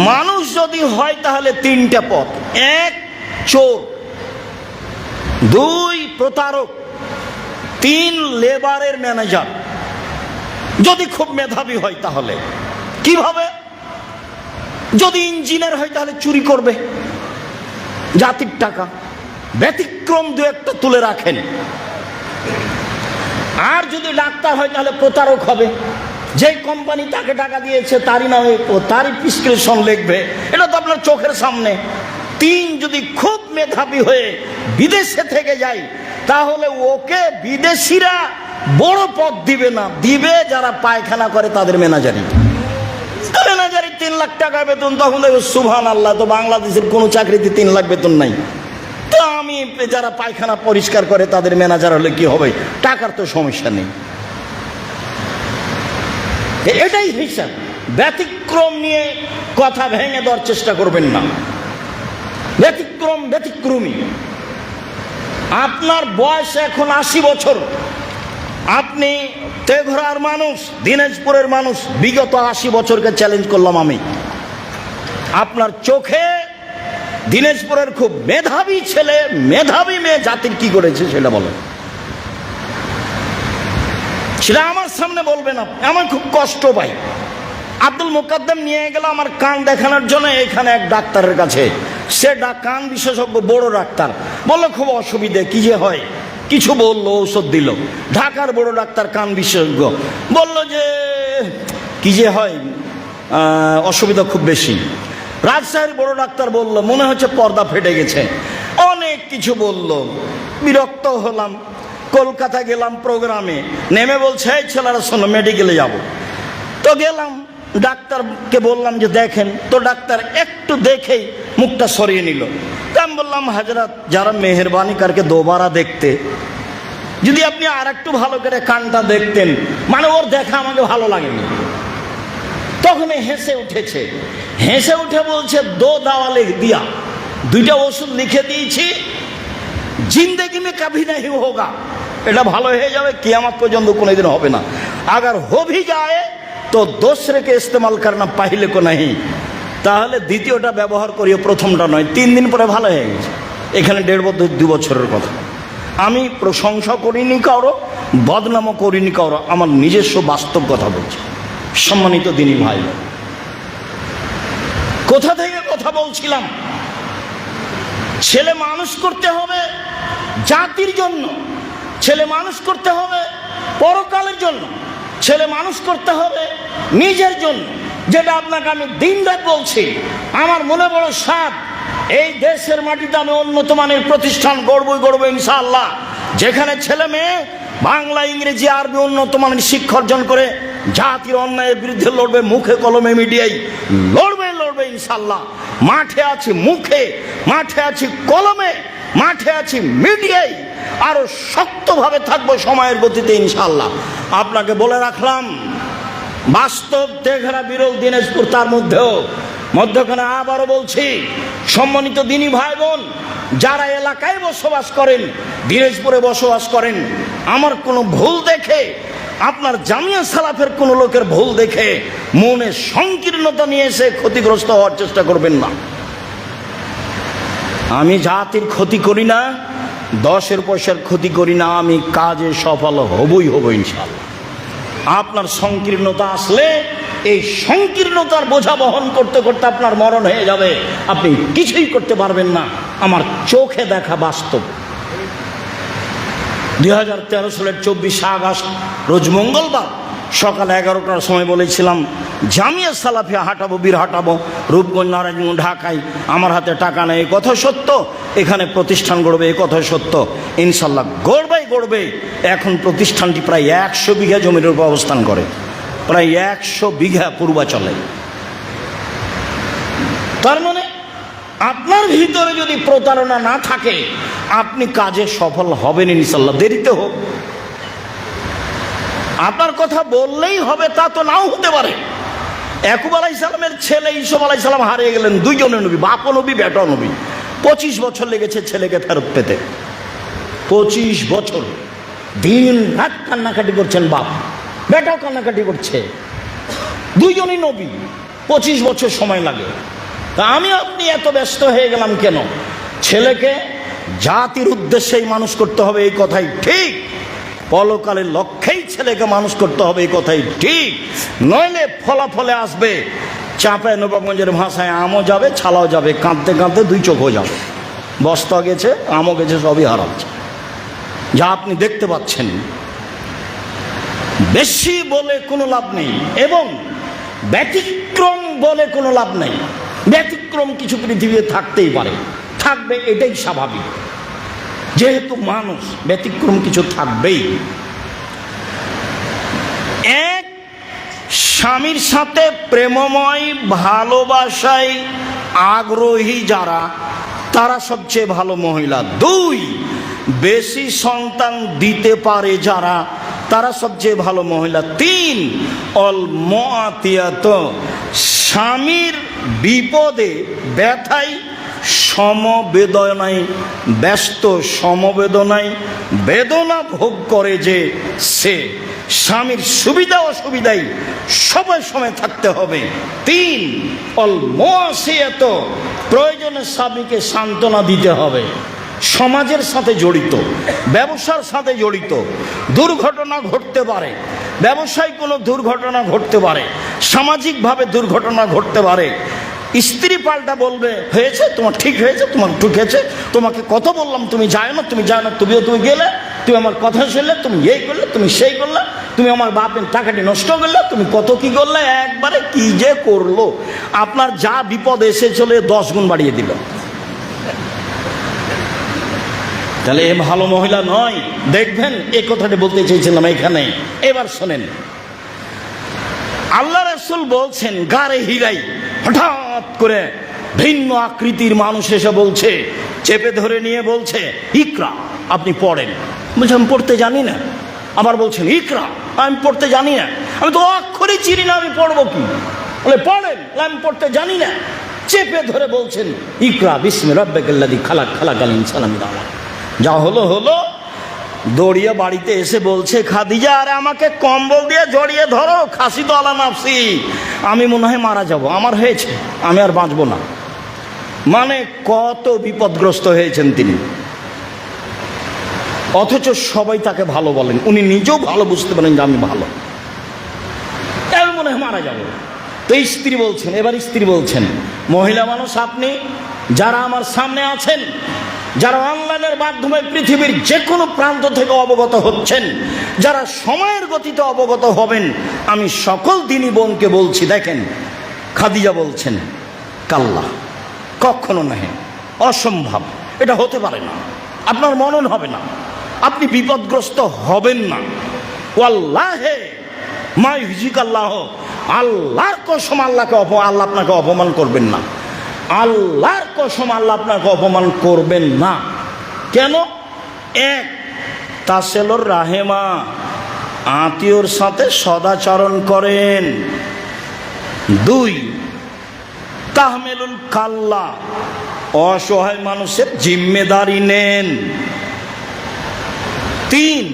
মানুষ যদি হয় তাহলে তিনটা পথ: এক চোর, দুই প্রতারক, তিন লেবারের ম্যানেজার। যদি খুব মেধাবী হয় তাহলে কিভাবে? যদি ইঞ্জিনিয়ার হয় তাহলে চুরি করবে জাতির টাকা, ব্যতিক্রম দু একটা তুলে রাখেন। আর যদি ডাক্তার হয় তাহলে প্রতারক হবে, যে কোম্পানি তাকে টাকা দিয়েছে তারই নামে তারই প্রেসক্রিপশন লিখবে, এটা তো আপনার চোখের সামনে। তিন, যদি খুব মেধাবী হয়ে বিদেশে থেকে যায় তাহলে ওকে বিদেশিরা বড় পদ দিবে না, দিবে যারা পায়খানা করে তাদের ম্যানেজারি। ম্যানেজারি 3 লাখ টাকা বেতন, তখন দেখো সুবহানাল্লাহ, তো বাংলাদেশের কোনো চাকরিতে 3 লাখ বেতন নাই, তো আমি যারা পায়খানা পরিষ্কার করে তাদের ম্যানেজার হলে কি হবে? টাকার তো সমস্যা নেই। এটাই হিসাব। ব্যতিক্রম নিয়ে কথা ভেঙে দেওয়ার চেষ্টা করবেন না। ব্যতিক্রম ব্যতিক্রমী। আপনার বয়স এখন 80 বছর, আপনি তেঘরার মানুষ, দিনাজপুরের মানুষ, বিগত 80 বছরকে চ্যালেঞ্জ করলাম আমি। আপনার চোখে দিনাজপুরের খুব মেধাবী ছেলে, মেধাবী মেয়ে জাতির কি করেছে সেটা বলেন, সেটা আমার সামনে বলবেন। আমার খুব কষ্ট পাই। আব্দুল মুকাদ্দম নিয়ে গেল আমার কান দেখানোর জন্য এখানে এক ডাক্তারের কাছে। সে কান বিশেষজ্ঞ, বড় ডাক্তার। বললো খুব অসুবিধে, কি যে হয়, কিছু বললো, ঔষধ দিল। ঢাকার বড় ডাক্তার, কান বিশেষজ্ঞ, বলল যে কি যে হয়, অসুবিধা খুব বেশি। রাজশাহীর বড় ডাক্তার বলল মনে হচ্ছে পর্দা ফেটে গেছে। অনেক কিছু বলল, বিরক্ত হলাম। কলকাতা গেলাম প্রোগ্রামে, নেমে বলছে এই ছেলেরা শোনো মেডিকেলে যাব। তো গেলাম, ডাক্তারকে বললাম যে দেখেন, তো ডাক্তার একটু দেখেই মুখটা সরিয়ে নিল। আমি বললাম হাজরাত যারা মেহরবানি করকে দোবারা দেখতে, যদি আপনি আর একটু ভালো করে কানটা দেখতেন, মানে ওর দেখা আমাকে ভালো লাগেনি। তখন হেসে উঠেছে, হেসে উঠে বলছে দো দাওয়া লিখ দিয়া, 2টা ওষুধ লিখে দিয়েছি, জিন্দেগি মে কভি नहीं होगा, এটা ভালো হয়ে যাবে, কিয়ামত পর্যন্ত কোনোদিন হবে না। अगर हो भी जाए তো दूसरे के इस्तेमाल करना पहले को नहीं। তাহলে দ্বিতীয়টা ব্যবহার করিও, প্রথমটা নয়। 3 দিন পরে ভালো হয়ে গেছে। এখানে 1.5 বছর 2 বছরের কথা। আমি প্রশংসা করিনি কারো, বদনামও করিনি কারো, আমার নিজস্ব বাস্তব কথা বলছি। সম্মানিত দিনী ভাই, কোথা থেকে কথা বলছিলাম? ছেলে মানুষ করতে হবে জাতির জন্য, ছেলে মানুষ করতে হবে পরকালের জন্য, ছেলে মানুষ করতে হবে নিজের জন্য। যেটা আপনাকে আমি দিন রাত বলছি। আমার মনে বড় সাধ, এই দেশের মাটিতে আমি উন্নত মানের প্রতিষ্ঠান গড়বই ইনশাআল্লাহ, যেখানে ছেলে মেয়ে বাংলা ইংরেজি আরবি উন্নত মানের শিক্ষা অর্জন করে জাতির অন্যায়ের বিরুদ্ধে লড়বে, মুখে কলমে মিডিয়ায় লড়বে ইনশাআল্লাহ। মাঠে আছি মুখে, মাঠে আছি কলমে, মাঠে আছি মিডিয়ায়, আরো শক্তভাবে থাকবো সময়ের গতিতে ইনশাআল্লাহ। আপনাকে বলে রাখলাম, বাস্তব তেঘরা বিরল দিনাজপুর, তার মধ্যখানে আবারও বলছি, সম্মানিত দিনী ভাই বোন, যারা এলাকায় বসবাস করেন, দিনাজপুরে বসবাস করেন, আমার কোনো ভুল দেখে, আপনার জামিয়া সালাফের কোন লোকের ভুল দেখে মনে সংকীর্ণতা নিয়ে এসে ক্ষতিগ্রস্ত হওয়ার চেষ্টা করবেন না। আমি জাতির ক্ষতি করি না, 10 পয়সার ক্ষতি করি না, আমি কাজে সফল হবই হব ইনশাআল্লাহ। আপনার সংকীর্ণতা আসলে এই সংকীর্ণতার বোঝা বহন করতে করতে আপনার মরণ হয়ে যাবে, আপনি কিছুই করতে পারবেন না। আমার চোখে দেখা বাস্তব। 2013 সালের 24 আগস্ট রোজ মঙ্গলবার সকাল 11টার সময় বলেছিলাম জামিয়া সালাফিয়া হাঁটাবো, বীর হাঁটাবো রূপগঞ্জ, নারায়ণগঞ্জ, ঢাকায়। আমার হাতে টাকা নেই, এই কথা সত্য। এখানে প্রতিষ্ঠান গড়বে, এই কথা সত্য। ইনশাল্লাহ গড়বে। এখন প্রতিষ্ঠানটি প্রায় 100 বিঘা জমির উপর অবস্থান করে, প্রায় 100 বিঘা পূর্বাচলে। তার মানে আপনার ভিতরে যদি প্রতারণা না থাকে, আপনি কাজে সফল হবেন ইনশাল্লাহ, দেরিতে হোক। আপনার কথা বললেই হবে তা তো নাও হতে পারে। ইয়াকুব আলাইহিস সালামের ছেলে ইউসুফ আলাইহিস সালাম হারিয়ে গেলেন, দুইজনের নবী, বাপও নবী বেটাও নবী। 25 বছর লেগেছে ছেলেকে ফেরত পেতে। 25 বছর দিন রাত কান্নাকাটি করছেন বাপ, বেটাও কান্নাকাটি করছে, দুইজনই নবী। 25 বছর সময় লাগে। তা আমি আপনি এত ব্যস্ত হয়ে গেলাম কেন? ছেলেকে জাতির উদ্দেশ্যেই মানুষ করতে হবে, এই কথাই ঠিক। পরকালের লক্ষ্যেই ছেলেকে মানুষ করতে হবে, এই কথাই ঠিক। নইলে ফলাফলে আসবে চাঁপাই নবাবগঞ্জের ভাষায় আমও যাবে, ছালাও যাবে, কাঁদতে কাঁদতে 2 চোখও যাবে। বস্তা গেছে, আমও গেছে, সবই হারাচ্ছে, যা আপনি দেখতে পাচ্ছেন। বেশি বলে কোনো লাভ নেই এবং ব্যতিক্রম বলে কোনো লাভ নেই। ব্যতিক্রম কিছু পৃথিবীতে থাকতেই পারে, থাকবে, এটাই স্বাভাবিক। যেহেতু মানুষ, ব্যতিক্রম কিছু থাকবেই। এক, স্বামীর সাথে প্রেমময় ভালোবাসায় আগ্রহী যারা, তারা সবচেয়ে ভালো মহিলা। 2, বেশি সন্তান দিতে পারে যারা, তারা সবচেয়ে ভালো মহিলা। 3, অল মুআতিয়াত, স্বামীর বিপদে ব্যথায় সমবেদনায় ব্যস্ত, সমবেদনায় বেদনা ভোগ করে যে সে, স্বামীর সুবিধা অসুবিধায় সবাই সময় থাকতে হবে। 3, অল মুআসিয়াত, প্রয়োজনে স্বামীকে সান্ত্বনা দিতে হবে। সমাজের সাথে জড়িত, ব্যবসার সাথে জড়িত, দুর্ঘটনা ঘটতে পারে, ব্যবসায় কোনো দুর্ঘটনা ঘটতে পারে, সামাজিকভাবে দুর্ঘটনা ঘটতে পারে। স্ত্রী পাল্টা বলবে হয়েছে তোমার, ঠিক হয়েছে তোমার, ঠিক হয়েছে, তোমাকে কত বললাম তুমি যাও না, তুমি গেলে, তুমি আমার কথা শুনলে, তুমি এই করলে, তুমি সেই করলে, তুমি আমার বাপের টাকাটি নষ্ট করলে, তুমি কত কি করলে, একবারে কি যে করলো। আপনার যা বিপদ এসেছিল 10 গুণ বাড়িয়ে দিল। তাহলে এ ভালো মহিলা নয়। দেখবেন এই কথাটি বলতে চেয়েছিলাম এখানে। এবার শোনেন, আল্লাহ রাসূল বলছেন গারে হিরাই হঠাৎ করে ভিন্ন আকৃতির মানুষ এসে বলছে, চেপে ধরে নিয়ে বলছে ইকরা, আপনি পড়েন। বলছে আমি পড়তে জানি না। আবার বলছেন ইকরা, আমি পড়তে জানি না, আমি তো অক্ষরই চিনি না, আমি পড়বো কি? বলে পড়েন, আমি পড়তে জানি না। চেপে ধরে বলছেন ইকরা বিসমি রাব্বিকাল্লাযী খালাক, খালাকাল ইনসানা মিন আলাক। যা হলো, দৌড়িয়ে বাড়িতে এসে বলছে খাদিজা, আরে আমাকে কম্বল দিয়ে জড়িয়ে ধরো, খাসি তো আলা নাফসি, আমি মনে হয় মারা যাব, আমার হয়েছে, আমি আর বাঁচবো না। মানে কত বিপদগ্রস্ত হয়েছেন তিনি, অথচ সবাই তাকে ভালো বলেন। উনি নিজেও ভালো বুঝতে পারেন যে আমি ভালো, আমি মনে হয় মারা যাব। তো স্ত্রী বলছেন, এবার স্ত্রী বলছেন মহিলা মানুষ আপনি, যারা আমার সামনে আছেন, যারা অনলাইনের মাধ্যমে পৃথিবীর যে কোনো প্রান্ত থেকে অবগত হচ্ছেন, যারা সময়ের গতিতে অবগত হবেন, আমি সকল দিনী বোনকে বলছি, দেখেন খাদিজা বলছেন কাল্লা, কখনো নহে, অসম্ভব, এটা হতে পারে না, আপনার মনন হবে না, আপনি বিপদগ্রস্ত হবেন না। ওয়াল্লাহে মা ইউজিকাল্লাহ, আল্লাহর কসম, আল্লাহ আপনাকে অপমান করবেন না, আল্লাহর কসম আল্লাহ আপনাকে অপমান করবেন না। কেন? 1, তাসেলুর রাহেমা, আত্মীয়র সাথে সদাচরণ করেন। 2, তাহমেলুল কাল্লা, অসহায় মানুষের জিম্মেদারি নেন। 3,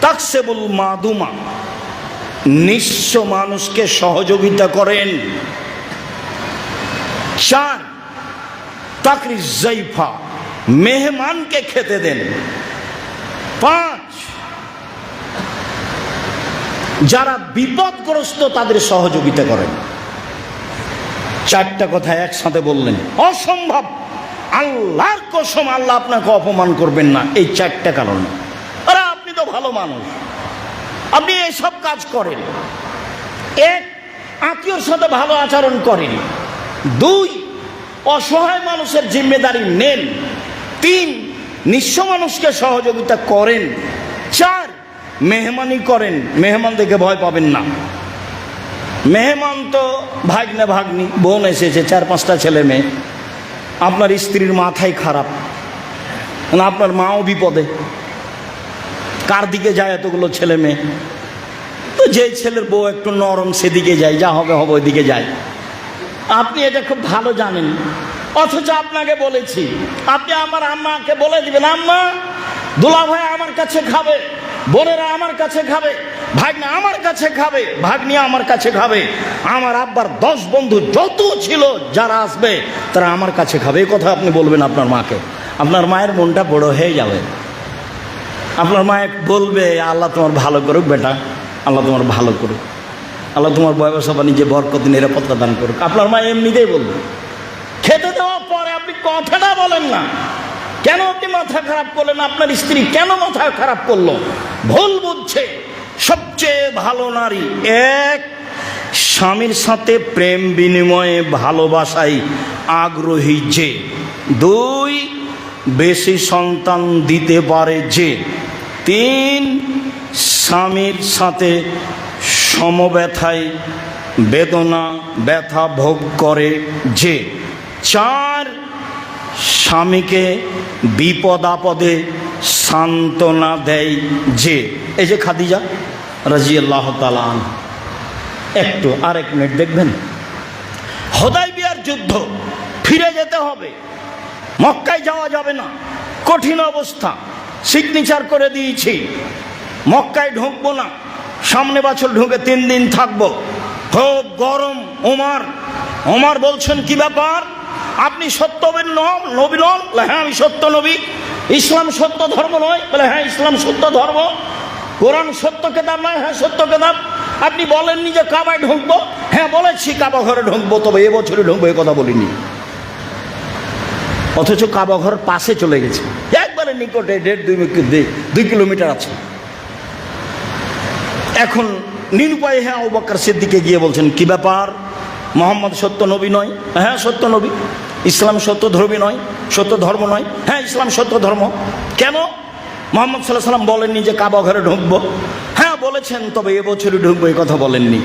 তাকসেবুল মাদুমা, নিঃস্ব মানুষকে সহযোগিতা করেন। 4, তাকরিজ জাইফা, মেহমানকে খেতে দেন। 5, যারা বিপদগ্রস্ত তাদের সহযোগিতা করেন। 4টা কথা একসাথে বললেন, অসম্ভব, আল্লাহর কসম আল্লাহ আপনাকে অপমান করবেন না, এই 4টা কারণ। আরে আপনি তো ভালো মানুষ, আপনি এসব কাজ করেন। 1, আত্মীয়র সাথে ভালো আচরণ করেন। 2, অসহায় মানুষের জিম্মেদারি নেন। 3, নিঃস্ব মানুষকে সহযোগিতা করেন। 4, মেহমানি করেন, মেহমান দেখে ভয় পাবেন না। মেহমান তো ভাগ্নে ভাগ্নি, বোন এসেছে, 4-5টা ছেলে মেয়ে, আপনার স্ত্রীর মাথায় খারাপ, না আপনার মাও বিপদে, কার দিকে যায় এতগুলো ছেলে মেয়ে? তো যে ছেলের বউ একটু নরম সেদিকে যায়, যা হবে হবে ওইদিকে যায়। আপনি এটা খুব ভালো জানেন, অথচ আপনাকে বলেছি, আপনি আমার আম্মাকে বলে দিবেন, আম্মা দুলা ভাই আমার কাছে খাবে, বোনেরা আমার কাছে খাবে, ভাগ্নে আমার কাছে খাবে, ভাগ্নি আমার কাছে খাবে, আমার আব্বার 10 বন্ধু যত ছিল যারা আসবে তারা আমার কাছে খাবে। এই কথা আপনি বলবেন আপনার মাকে, আপনার মায়ের মনটা বড় হয়ে যাবে। আপনার মা বলবে, আল্লাহ তোমার ভালো করুক বেটা, আল্লাহ তোমার ভালো করুক, আল্লাহ তোমার ব্যবসা বাণিজ্যে বরকত নিরাপত্তা দান করুক। আপনার মা এমনিতেই বলবে। খেতে দেওয়ার পরে আপনি কথাটা বলেন না, কেন আপনি মাথা খারাপ করলেন? আপনার স্ত্রী কেন মাথা খারাপ করলো? ভুল বুঝছে। সবচেয়ে ভালো নারী 1, স্বামীর সাথে প্রেম বিনিময়ে ভালোবাসায় আগ্রহী যে। 2, বেশি সন্তান দিতে পারে যে। 3, স্বামীর সাথে সমব্যথায় বেদনা ব্যথা ভোগ করে যে। 4, স্বামীকে বিপদ আপদে সান্ত্বনা দেয় যে। এই যে খাদিজা রাদিয়াল্লাহু তাআলা আনহা। একটু আরেক মিনিট দেখবেন, হুদায়বিয়ার যুদ্ধ, ফিরে যেতে হবে, মক্কায় যাওয়া যাবে না, কঠিন অবস্থা, সিগনেচার করে দিয়েছি, মক্কায় ঢুকবো না, সামনে বছর ঢুকে 3 দিন থাকবো, খুব গরম। ওমর বলছেন, কি ব্যাপার, আপনি সত্য নবী নন? হ্যাঁ আমি সত্য নবী। ইসলাম সত্য ধর্ম নয়? বলে হ্যাঁ ইসলাম সত্য ধর্ম। কোরআন সত্য কেতাব নয়? হ্যাঁ সত্য কেতাব। আপনি বলেননি যে কাবায় ঢুকবো? হ্যাঁ বলেছি কাবা ঘরে ঢুকবো, তবে এবছরই ঢুকবো, এ কথা বলিনি। অথচ কাবা ঘর পাশে চলে গেছে, একবারে নিকটে, 1.5-2 কিলোমিটার আছে। এখন নিরুপায় হ্যাঁ আবু বকর সিদ্দিকে গিয়ে বলছেন, কি ব্যাপার, মোহাম্মদ সত্য নবী নয়? হ্যাঁ সত্য নবী। ইসলাম সত্য ধর্মী নয়, সত্য ধর্ম নয়? হ্যাঁ ইসলাম সত্য ধর্ম। কেন? মোহাম্মদ সাল্লাল্লাহু আলাইহি ওয়াসাল্লাম বলেননি যে কাবা ঘরে ঢুকবো? হ্যাঁ বলেছেন, তবে এবছরই ঢুকবো, এই কথা বলেননি।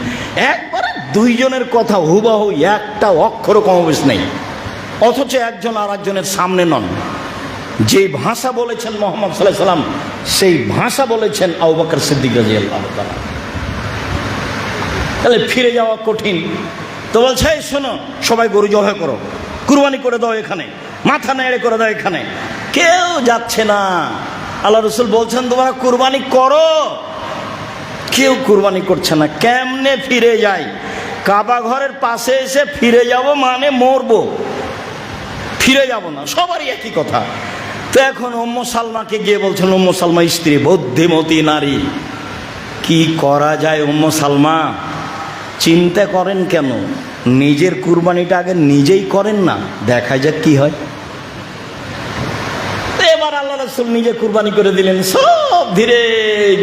একবারে 2 জনের কথা হুবহু, একটা অক্ষর কমবেশ নেই, অথচ একজন আর একজনের সামনে নন। যে ভাষা বলেছেন মোহাম্মদ সাল্লাল্লাহু আলাইহি ওয়াসাল্লাম, সেই ভাষা বলেছেন আবু বকর সিদ্দিক রাদিয়াল্লাহু তাআলা। তাহলে ফিরে যাওয়া কঠিন। তো বলছে, শোনো সবাই গরু জবাই করো, কুরবানি করে দাও, এখানে মাথা নেড়ে করে দাও। এখানে কেউ যাচ্ছে না। আল্লাহ রাসূল বলছেন তোমরা কুরবানি করো, কেউ কুরবানি করছে না। কেমনে ফিরে যায়? কাবা ঘরের পাশে এসে ফিরে যাব মানে মরবো, ফিরে যাব না, সবারই একই কথা। তো এখন উম্মু সালমাকে গিয়ে বলছেন, উম্মু সালমা স্ত্রী, বুদ্ধিমতী নারী, কি করা যায় উম্মু সালমা? চিন্তা করেন কেন, নিজের কুরবানিটা আগে নিজেই করেন না, দেখা যাক কি হয়। এবার আল্লাহ রাসূল নিজে কুরবানি করে দিলেন, সব ধীরে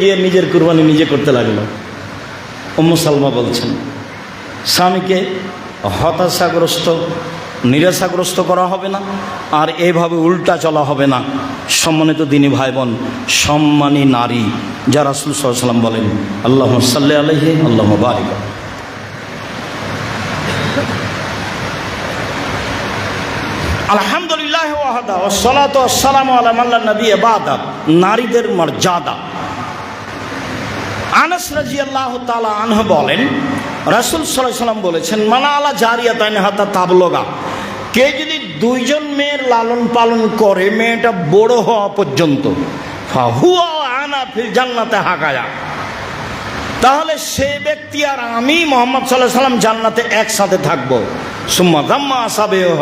গিয়ে নিজের কুরবানি নিজে করতে লাগলো। উম্মু সালমা বলছেন, স্বামীকে হতাশাগ্রস্ত নিরাশাগ্রস্ত করা হবে না, আর এভাবে উল্টা চলা হবে না। সম্মানিত দিনী ভাই বোন, সম্মানী নারী যা রাসূল সাল্লাল্লাহু আলাইহি ওয়াসাল্লাম বলেন, আল্লাহুম্মা সাল্লি আলাইহি আল্লাহুম্মা বারিক। আলহামদুলিল্লাহ ওয়াহদা ওয়াসসালাতু ওয়াসসালামু আলা মান লা নাবিয়্যা বা'দা। নারীদের মর্যাদা। আনাস রাদিয়াল্লাহু তাআলা আনহু বলেন, রাসূল সাল্লাল্লাহু আলাইহি ওয়াসাল্লাম বলেছেন, মানা আলা জারিয়াতাইন হাত্তা তাবলুগা, কে যদি 2 জন মেয়ের লালন পালন করে মেয়েটা বড় হওয়া পর্যন্ত, ফাহুয়া আনা ফিল জান্নাতে হাকায়া, তাহলে সে ব্যক্তি আর আমি মুহাম্মদ সাল্লাল্লাহু আলাইহি ওয়াসাল্লাম জান্নাতে একসাথে থাকবো। সুম্মা দাম্মা আসাবেহ,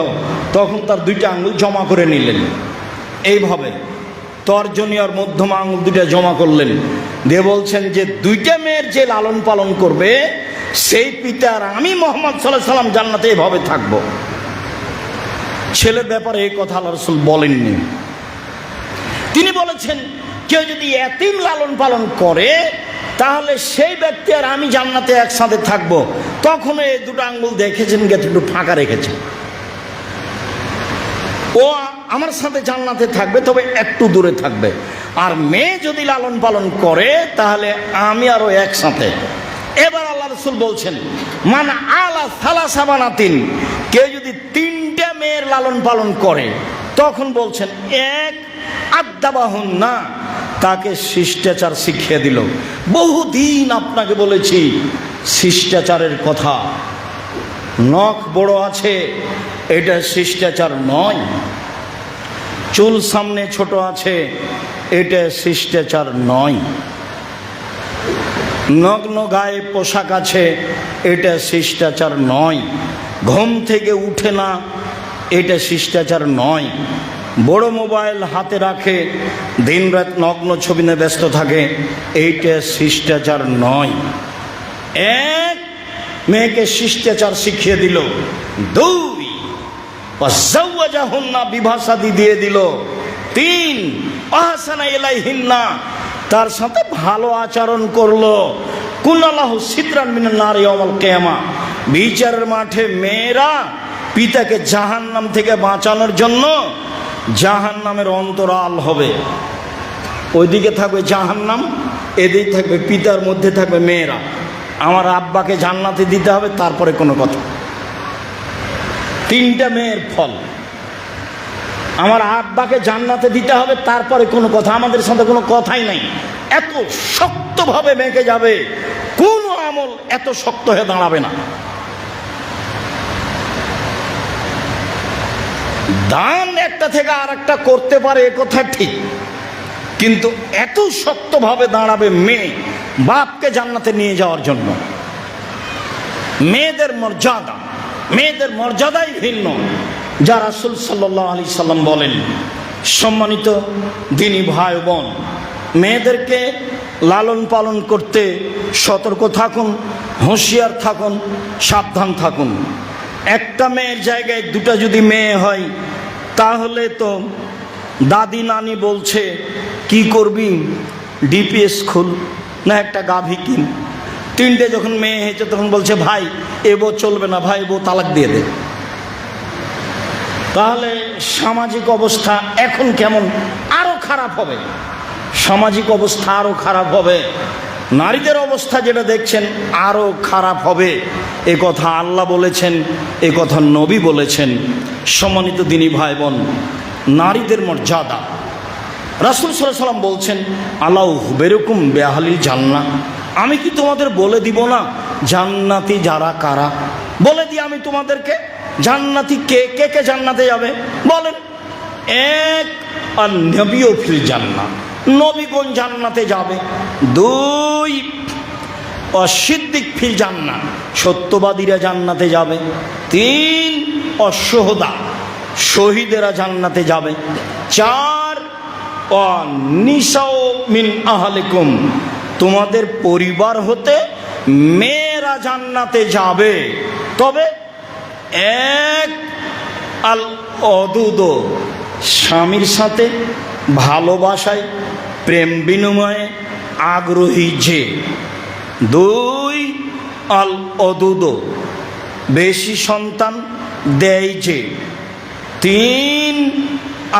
তখন তার 2টা আঙ্গুল জমা করে নিলেন। এইভাবে তর্জনী আর মধ্যমা আঙুল দুইটা জমা করলেন, দিয়ে বলছেন যে দুইটা মেয়ের যে লালন পালন করবে সেই পিতার আমি মুহাম্মদ সাল্লাল্লাহু আলাইহি সাল্লাম জান্নাতে এভাবে থাকবো। ছেলের ব্যাপারে এই কথা আল্লাহ রাসূল বলেননি। তিনি বলেছেন কেউ যদি এতিম লালন পালন করে তাহলে সেই ব্যক্তি আর আমি জান্নাতে একসাথে থাকবো। তখন এই দুটো আঙ্গুল দেখেছেন গেছে একটু ফাঁকা রেখেছে, ও আমার সাথে জান্নাতে থাকবে, তবে একটু দূরে থাকবে। আর মেয়ে যদি লালন পালন করে তাহলে আমি আরো একসাথে। এবার আল্লাহ রাসূল বলছেন মান আলা সালাসা বানাতিন, কেউ যদি তিনটা মেয়ের লালন পালন করে, তখন বলছেন এক আদাবাহুন না, তাকে শিষ্টাচার শিখিয়ে দিল। বহুদিন আপনাকে বলেছি শিষ্টাচারের কথা। নখ বড় আছে এটা শিষ্টাচার নয়, চুল সামনে ছোট আছে এটা শিষ্টাচার নয়, নগ্ন গায়ে পোশাক আছে এটা শিষ্টাচার নয়, ঘুম থেকে উঠে না এটা শিষ্টাচার নয়, বড় মোবাইল হাতে রাখে দিনরাত নগ্ন ছবি নিয়ে ব্যস্ত থাকে এইটা শিষ্টাচার নয়। এক, মেয়েকে শিষ্টাচার শিখিয়ে দিল। দুই, ওয়াজাওয়াজাহুন্না, বিবাহ শাদী দিয়ে দিল। তিন, আহসানা ইলাইহিন্না, তার সাথে ভালো আচরণ করলো। কুনাল্লাহু সিতরান মিনান নার ইয়াউমাল কিয়ামা, বিচারের মাঠে মেয়েরা পিতাকে জাহান্নাম থেকে বাঁচানোর জন্য জাহান্নামের অন্তরাল হবে। ওইদিকে থাকবে জাহান্নাম, এদিকে থাকবে পিতার মধ্যে থাকবে মেয়েরা। আমার আব্বাকে জান্নাতে দিতে হবে, তারপরে কোনো কথা। তিনটা মেয়ের ফল, আমার আব্বাকে জান্নাতে দিতে হবে, তারপরে কোনো কথা। আমাদের সাথে কোনো কথাই নাই। এত শক্তভাবে মেখে যাবে, কোনো আমল এত শক্ত হয়ে দাঁড়াবে না। দান একটা থেকে আর একটা করতে পারে, এ কথা ঠিক, কিন্তু এত শক্তভাবে দাঁড়াবে মেয়ে বাপকে জান্নাতে নিয়ে যাওয়ার জন্য। মেয়েদের মর্যাদা, মেয়েদের মর্যাদাই ভিন্ন, যা রাসূল সাল্লাল্লাহু আলাইহি সাল্লাম বলেন। সম্মানিত দিনী ভাই বোন, মেয়েদেরকে লালন পালন করতে সতর্ক থাকুন, হুঁশিয়ার থাকুন, সাবধান থাকুন। একটা মেয়ের জায়গায় দুটা যদি মেয়ে হয় তাহলে তো দাদি নানি বলছে কি করবি, ডিপিএস খুল না একটা গাভী কিন। তিনটে যখন মেয়ে হয়েছে তখন বলছে ভাই এ বউ চলবে না, ভাই বউ তালাক দিয়ে দে। তাহলে সামাজিক অবস্থা এখন কেমন, আরো খারাপ হবে। সামাজিক অবস্থা আরো খারাপ হবে, নারীদের অবস্থা যেটা দেখছেন আরো খারাপ হবে। এ কথা আল্লাহ বলেছেন, এ কথা নবী বলেছেন। সম্মানিত দিনী ভাই বোন, নারীদের মর্যাদা, রাসূল সাল্লাল্লাহু আলাইহি ওয়াসাল্লাম বলছেন আলাউ বেরকুম বেআহলিল জান্নাহ, আমি কি তোমাদের বলে দিব না জান্নাতি যারা কারা? বলে দিই আমি তোমাদেরকে, জান্নাতি কে কে কে জান্নাতে যাবে বলেন। এক, আর নবীও ফিল জান্নাহ, নবীগণ জান্নাতে যাবে। দুই, অসিদ্দিক ফিল জান্নাহ, সত্যবাদীরা জান্নাতে যাবে। তিন, অশোহদা, শহীদেরা জান্নাতে যাবে। চার, অনিসাও মিন আহলিকুম, তোমাদের পরিবার হতে মেয়েরা জান্নাতে যাবে। তবে এক, আল অদুদ, স্বামীর সাথে ভালোবাসায় প্রেম বিনিময়ে আগ্রহী যে। দুই, আল অদুদ, বেশি সন্তান দেয় যে। তিন,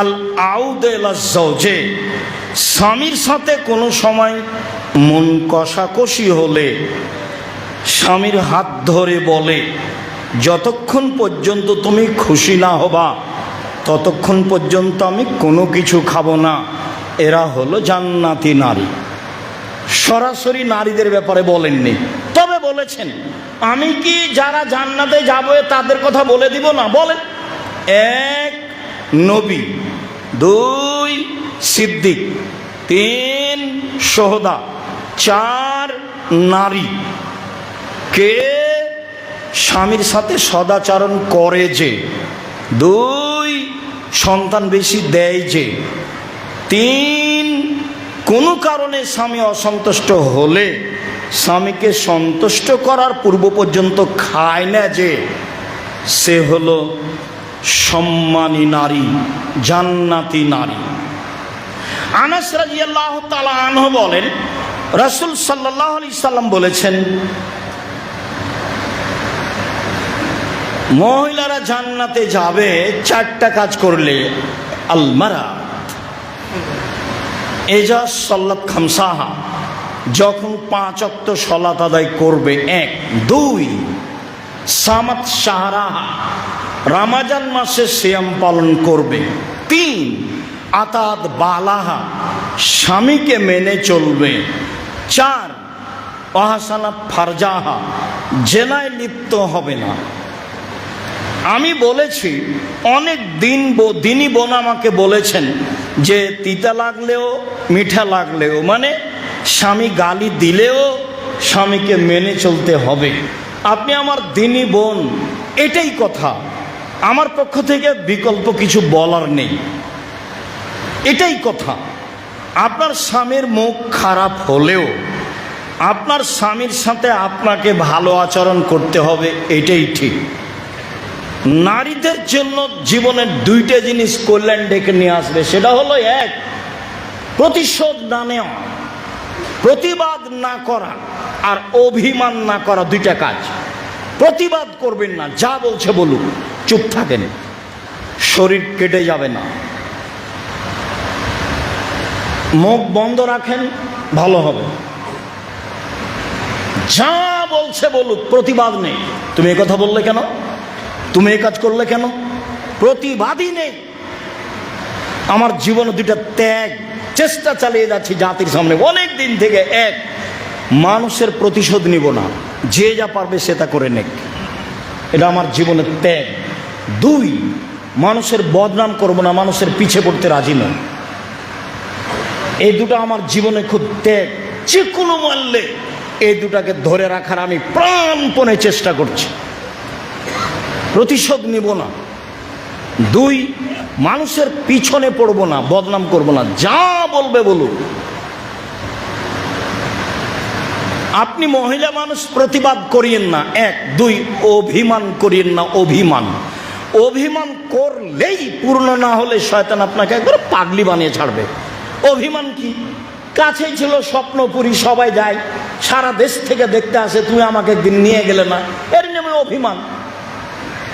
আল আউদে লাজ্জাওজে, স্বামীর সাথে কোনো সময় মন কষাকষি হলে স্বামীর হাত ধরে বলে যতক্ষণ পর্যন্ত তুমি খুশি না হবা ততক্ষণ পর্যন্ত আমি কোনো কিছু খাবো না। এরা হলো জান্নাতি নারী। সরাসরি নারীদের ব্যাপারে বলেননি, তবে বলেছেন আমি কি যারা জান্নাতে যাবে তাদের কথা বলে দিব না? বলেন। এক, নবী। দুই, সিদ্দিক। তিন, সোহদা। চার, নারী। কে স্বামীর সাথে সদাচরণ করে যে। দুই, সন্তান বেশি দেয় যে। 3, কোনো কারণে স্বামী অসন্তুষ্ট হলে স্বামীকে সন্তুষ্ট করার পূর্ব পর্যন্ত খায় না যে, সে হলো সম্মানী নারী, জান্নাতি নারী। আনাস রাদিয়াল্লাহু তাআলা আনহু বলেন, রাসূল সাল্লাল্লাহু আলাইহি সাল্লাম বলেছেন, মহিলারা জান্নাতে যাবে 4টা কাজ করলে। আল মারাত এজা সাল্লাত খামসাহা, যখন 5 ওয়াক্ত সালাত আদায় করবে 1। 2, সামাত শাহরাহা, রমজান মাসে সিয়াম পালন করবে। 3, আতাত বালাহা, স্বামীকে মেনে চলবে। 4, ওয়াহসানাত ফারজাহা, জেনায় লিপ্ত হবে না। আমি বলেছি, অনেক দিনই বোন আমাকে বলেছেন যে তিতা লাগলেও মিঠা লাগলেও, মানে স্বামী গালি দিলেও স্বামীকে মেনে চলতে হবে। আপনি আমার দিনী বোন, এটাই কথা। আমার পক্ষ থেকে বিকল্প কিছু বলার নেই, এটাই কথা। আপনার স্বামীর মুখ খারাপ হলেও আপনার স্বামীর সাথে আপনাকে ভালো আচরণ করতে হবে, এটাই ঠিক। নারীদের জন্য জীবনের 2টা জিনিস কল্যাণ ডেকে নিয়ে আসবে। সেটা হলো 1, প্রতিশোধ না নেওয়া, প্রতিবাদ না করা, আর অভিমান না করা। 2টা কাজ। প্রতিবাদ করবেন না, যা বলছে বলুক, চুপ থাকেন, শরীর কেটে যাবে না। মুখ বন্ধ রাখেন, ভালো হবে। যা বলছে বলুক, প্রতিবাদ নেই। তুমি এই কথা বললে কেন, তুমি এই কাজ করলে কেন, প্রতিবাদই নেই। আমার জীবনে 2টা ত্যাগ, চেষ্টা চালিয়ে যাচ্ছি জাতির সামনে অনেক দিন থেকে। 1, মানুষের প্রতিশোধ নিব না, যে যা পারবে সে তা করে নেক, এটা আমার জীবনের ত্যাগ। 2, মানুষের বদনাম করব না, মানুষের পিছে পড়তে রাজি নয়। এই 2টা আমার জীবনে খুব ত্যাগ। যে কোনো মূল্যে এই 2টাকে ধরে রাখার আমি প্রাণপণে চেষ্টা করছি। প্রতিশোধ নিব না। 2, মানুষের পিছনে পড়ব না, বদনাম করব না, যা বলবে বলুক। আপনি মহিলা মানুষ, প্রতিবাদ করিয়েন না। 1, 2, অভিমান করিয়েন না। অভিমান করলেই পূর্ণ না হলে শয়তান আপনাকে একবার পাগলি বানিয়ে ছাড়বে। অভিমান কি? কাছেই ছিল স্বপ্নপুরী, সবাই যায়, সারা দেশ থেকে দেখতে আসে, তুমি আমাকে একদিন নিয়ে গেলে না, এর নামে অভিমান।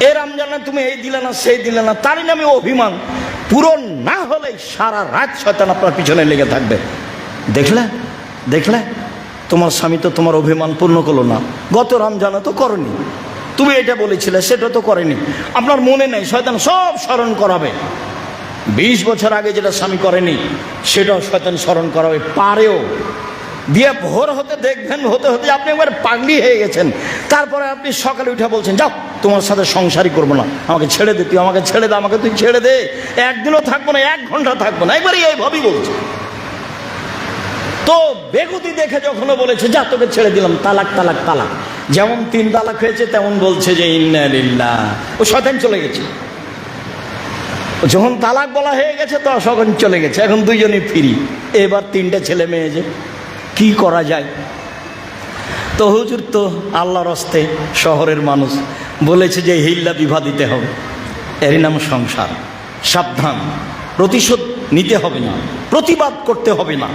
এর রমজানে তুমি এই দিলে না, সেই দিলে না, তারই নামে অভিমান। পূরণ না হলে সারা রাত শয়তান আপনার পিছনে লেগে থাকবে। দেখলে তোমার স্বামী তো তোমার অভিমান পূর্ণ করলো না, গত রমজানে তো করনি, তুমি এটা বলেছিলে, সেটা তো করেনি, আপনার মনে নেই, শয়তান সব স্মরণ করাবে। 20 বছর আগে যেটা স্বামী করেনি সেটাও শয়তান স্মরণ করাবে, পারেও দিয়ে ভোর হতে দেখবেন, হতে হতে আপনি একবার পাগলি হয়ে গেছেন। তারপরে আপনি সকালে উঠে বলছেন, যাও তোমার সাথে সংসারই করবো না, আমাকে ছেড়ে দে, তুই আমাকে ছেড়ে দে, আমাকে তুই ছেড়ে দে, 1 দিনও থাকবো না, 1 ঘন্টা থাকবো না, একবারই এইভাবেই বলছে। তো বেগুতি দেখে যখন বলেছে, যা তোকে ছেড়ে দিলাম, তালাক, যেমন 3 তালাক হয়েছে তেমন বলছে যে ইন্না লিল্লাহ, ও শয়তান চলে গেছে। যখন তালাক বলা হয়ে গেছে তো সকল চলে গেছে, এখন 2জনই ফ্রি। এবার 3টে ছেলে মেয়ে, যে কি করা যায়? তো হুজুর তো আল্লাহর হস্তে শহরের মানুষ বলেছে যে হিল্লা বিবাহ দিতে হবে, এরই নাম সংসার। সাবধান, প্রতিশোধ নিতে হবে না, প্রতিবাদ করতে হবে না,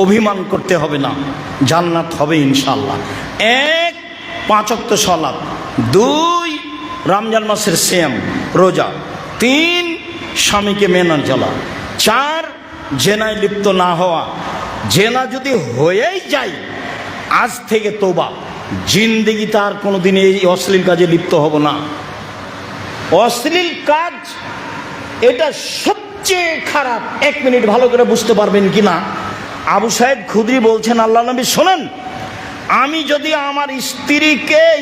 অভিমান করতে হবে না, জান্নাত হবে ইনশাআল্লাহ। 1, 5 ওয়াক্ত সালাত। 2, রমজান মাসের সিয়াম রোজা। 3, স্বামীকে মেনে চলা। 4, জেনায় লিপ্ত না হওয়া। জেনা যদি হয়েই যায়, আজ থেকে তোবা, জিন্দেগি তার কোনোদিন এই অশ্লীল কাজে লিপ্ত হব না। অশ্লীল কাজ এটা সবচেয়ে খারাপ। 1 মিনিট ভালো করে বুঝতে পারবেন কিনা, আবু সাইদ খুদরি বলছেন, আল্লাহ নবী শোনেন, আমি যদি আমার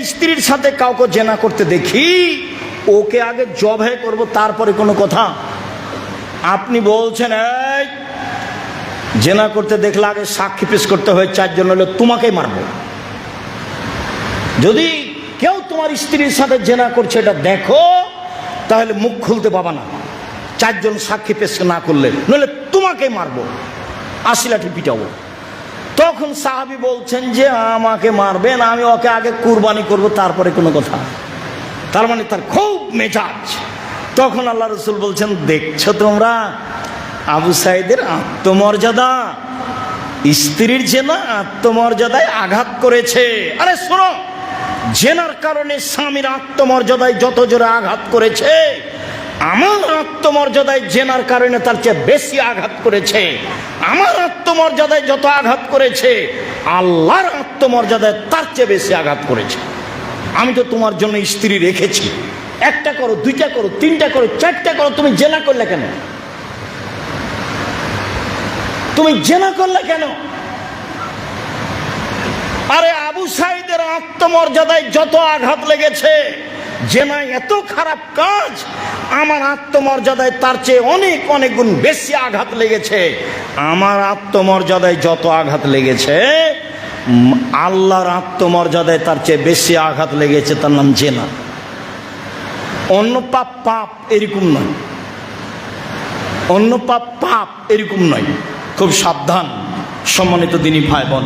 স্ত্রীর সাথে কাউকে জেনা করতে দেখি, ওকে আগে জবাই করব, তারপরে কোনো কথা। আপনি বলছেন এই জেনা করতে দেখলে আগে সাক্ষী পেশ করতে হয় 4 জন, হলে তোমাকেই মারবো। যদি কেউ তোমার স্ত্রীর সাথে জেনা করছে এটা দেখো, তাহলে মুখ খুলতে পাবা না, চারজন সাক্ষী পেশ না করলে, নইলে তোমাকে মারবো, 80 লাঠি পিটাবো। তখন সাহাবী বলছেন যে আমাকে মারবেন, আমি ওকে আগে কুরবানি করব, তারপরে কোনো কথা। তার মানে তার খুব মেজাজ। তখন আল্লাহ রসুল বলছেন, দেখছো তোমরা আবু সাইদের আত্মমর্যাদা, স্ত্রীর জেনা আত্মমর্যাদায় আঘাত করেছে। আরে শোনো, জেনার কারণে স্বামীর আত্মমর্যাদায় যত জোরে আঘাত করেছে, আমার আত্মমর্যাদায় জেনার কারণে তার চেয়ে বেশি আঘাত করেছে। আমার আত্মমর্যাদায় যত আঘাত করেছে, আল্লাহর আত্মমর্যাদায় তার চেয়ে বেশি আঘাত করেছে। আমি তো তোমার জন্য স্ত্রী রেখেছি, একটা করো, দুইটা করো, তিনটা করো, চারটা করো, তুমি জেনা করলে কেন? তুমি জেনা করলে কেন? আরে আবু সাইদের আত্মমর্যাদায় যত আঘাত লেগেছে, জেনা এত খারাপ কাজ, আমার আত্মমর্যাদায় তার চেয়ে অনেক অনেক গুণ বেশি আঘাত লেগেছে। আমার আত্মমর্যাদায় যত আঘাত লেগেছে, আল্লাহর আত্মমর্যাদায় তার চেয়ে বেশি আঘাত লেগেছে, তার নাম জেনা। অন্য পাপ পাপ এরকম নয়, অন্য পাপ পাপ এরকম নয়। খুব সাবধান সম্মানিত দিনী ভাই বোন।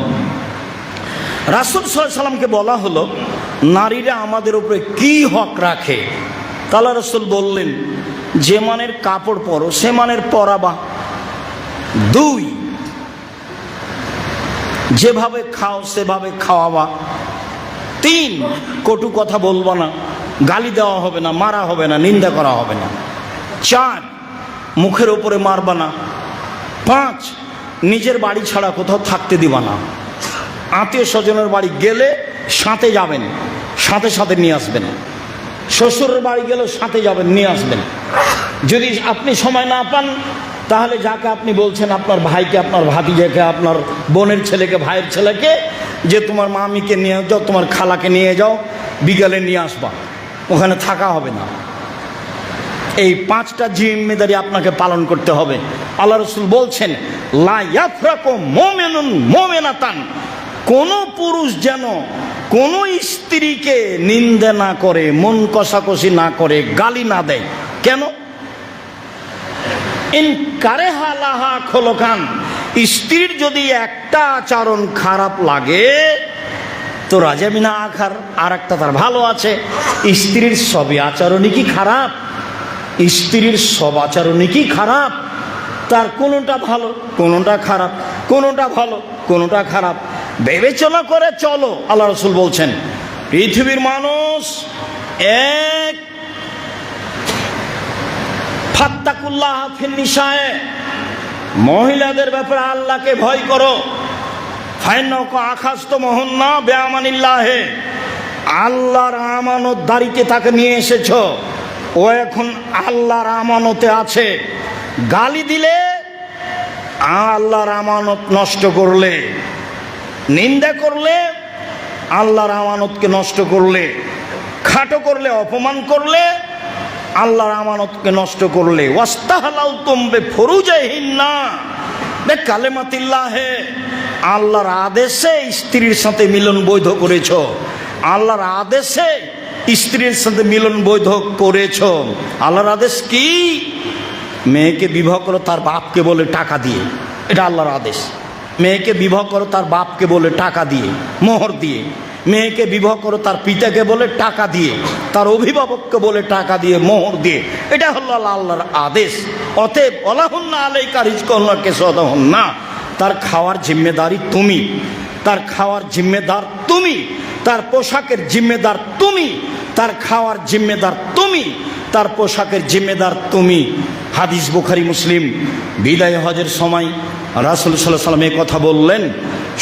রাসূল সাল্লাল্লাহু আলাইহি সাল্লামকে বলা হলো, নারীরা আমাদের উপরে কি হক রাখে? তাহলে রাসূল বললেন, যে মানের কাপড় পরো সে মানের পরাবা। 2, যেভাবে খাও সেভাবে খাওয়াবা। 3, কটু কথা বলবা না, গালি দেওয়া হবে না, মারা হবে না, নিন্দা করা হবে না। 4, মুখের ওপরে মারবা না। 5, নিজের বাড়ি ছাড়া কোথাও থাকতে দিবা না। আত্মীয় স্বজনের বাড়ি গেলে সাথে যাবেন, সাথে সাথে নিয়ে আসবেন। শ্বশুরের বাড়ি গেলেও সাথে যাবেন, নিয়ে আসবেন। যদি আপনি সময় না পান, তাহলে যাকে আপনি বলছেন, আপনার ভাইকে, আপনার ভাতিজাকে, আপনার বোনের ছেলেকে, ভাইয়ের ছেলেকে, যে তোমার মামিকে নিয়ে যাও, তোমার খালাকে নিয়ে যাও, বিকালে নিয়ে আসবা, ওখানে থাকা হবে না। এই 5টা জিম্মেদারি আপনাকে পালন করতে হবে। আল্লাহ রাসূল বলছেন, লা ইয়াফরাকু মুমিনুন মুমিনাতান, কোন পুরুষ যেন কোন স্ত্রীকে নিন্দা না করে, মন কষাকষি না করে, গালি না দেয়। কেন? ইন কারেহা লাহা খোলকান, স্ত্রীর যদি একটা আচরণ খারাপ লাগে তো রাজামিনা আখার, আর একটা তার ভালো আছে। স্ত্রীর সবই আচরণই কি খারাপ? স্ত্রীর সব আচরণই কি খারাপ? তার কোনোটা ভালো, কোনোটা খারাপ, কোনোটা ভালো, কোনোটা খারাপ, বিবেচনা করে চলো। আল্লাহ রাসূল বলছেন, পৃথিবীর মানুষ এক, ফাত্তাকুল্লাহ ফিন নিসায়ে, মহিলাদের ব্যাপারে আল্লাহকে ভয় করো। ফাইন্নাকা আখাযতুমুহুন্না বিআমানিল্লাহি, আল্লাহর আমানতদারিতে তাকে নিয়ে এসেছো, ও এখন আল্লাহর আমানতে আছে। গালি দিলে, আল্লাহর আমানত নষ্ট করলে, নিন্দা করলে, আল্লাহর আমানতকে নষ্ট করলে, খাটো করলে, অপমান করলে, আল্লাহর আমানতকে নষ্ট করলে। ওয়াস্তাহলালতুম বিফুরুজিহিন্না বিকালিমাতিল্লাহি, আল্লাহর আদেশে স্ত্রীর সাথে মিলন বৈধ করেছো, আল্লাহর আদেশে স্ত্রীর সাথে মিলন বৈধ করেছো। আল্লাহর আদেশ কি? মেয়েকে বিবাহ করো তার বাপকে বলে টাকা দিয়ে, এটা আল্লাহর আদেশ। মেয়েকে বিবাহ করো তার বাপকে বলে টাকা দিয়ে, মোহর দিয়ে। মেয়েকে বিবাহ করো তার পিতাকে বলে টাকা দিয়ে, তার অভিভাবককে বলে টাকা দিয়ে, মোহর দিয়ে। এটা হলো আল্লাহর আদেশ। অতএব ওয়ালাহুন্না আলাইকা রিজকুহুন্না কিসাওতাহুন্না, তার খাওয়ার জিম্মেদারি তুমি, তার খাওয়ার জিম্মেদার তুমি, তার পোশাকের জিম্মেদার তুমি, তার খাওয়ার জিম্মেদার তুমি, তার পোশাকের জিম্মেদার তুমি। হাদিস বুখারী মুসলিম। বিদায় হজের সময় রাসূল সাল্লাল্লাহু আলাইহি ওয়াসাল্লাম এই কথা বললেন।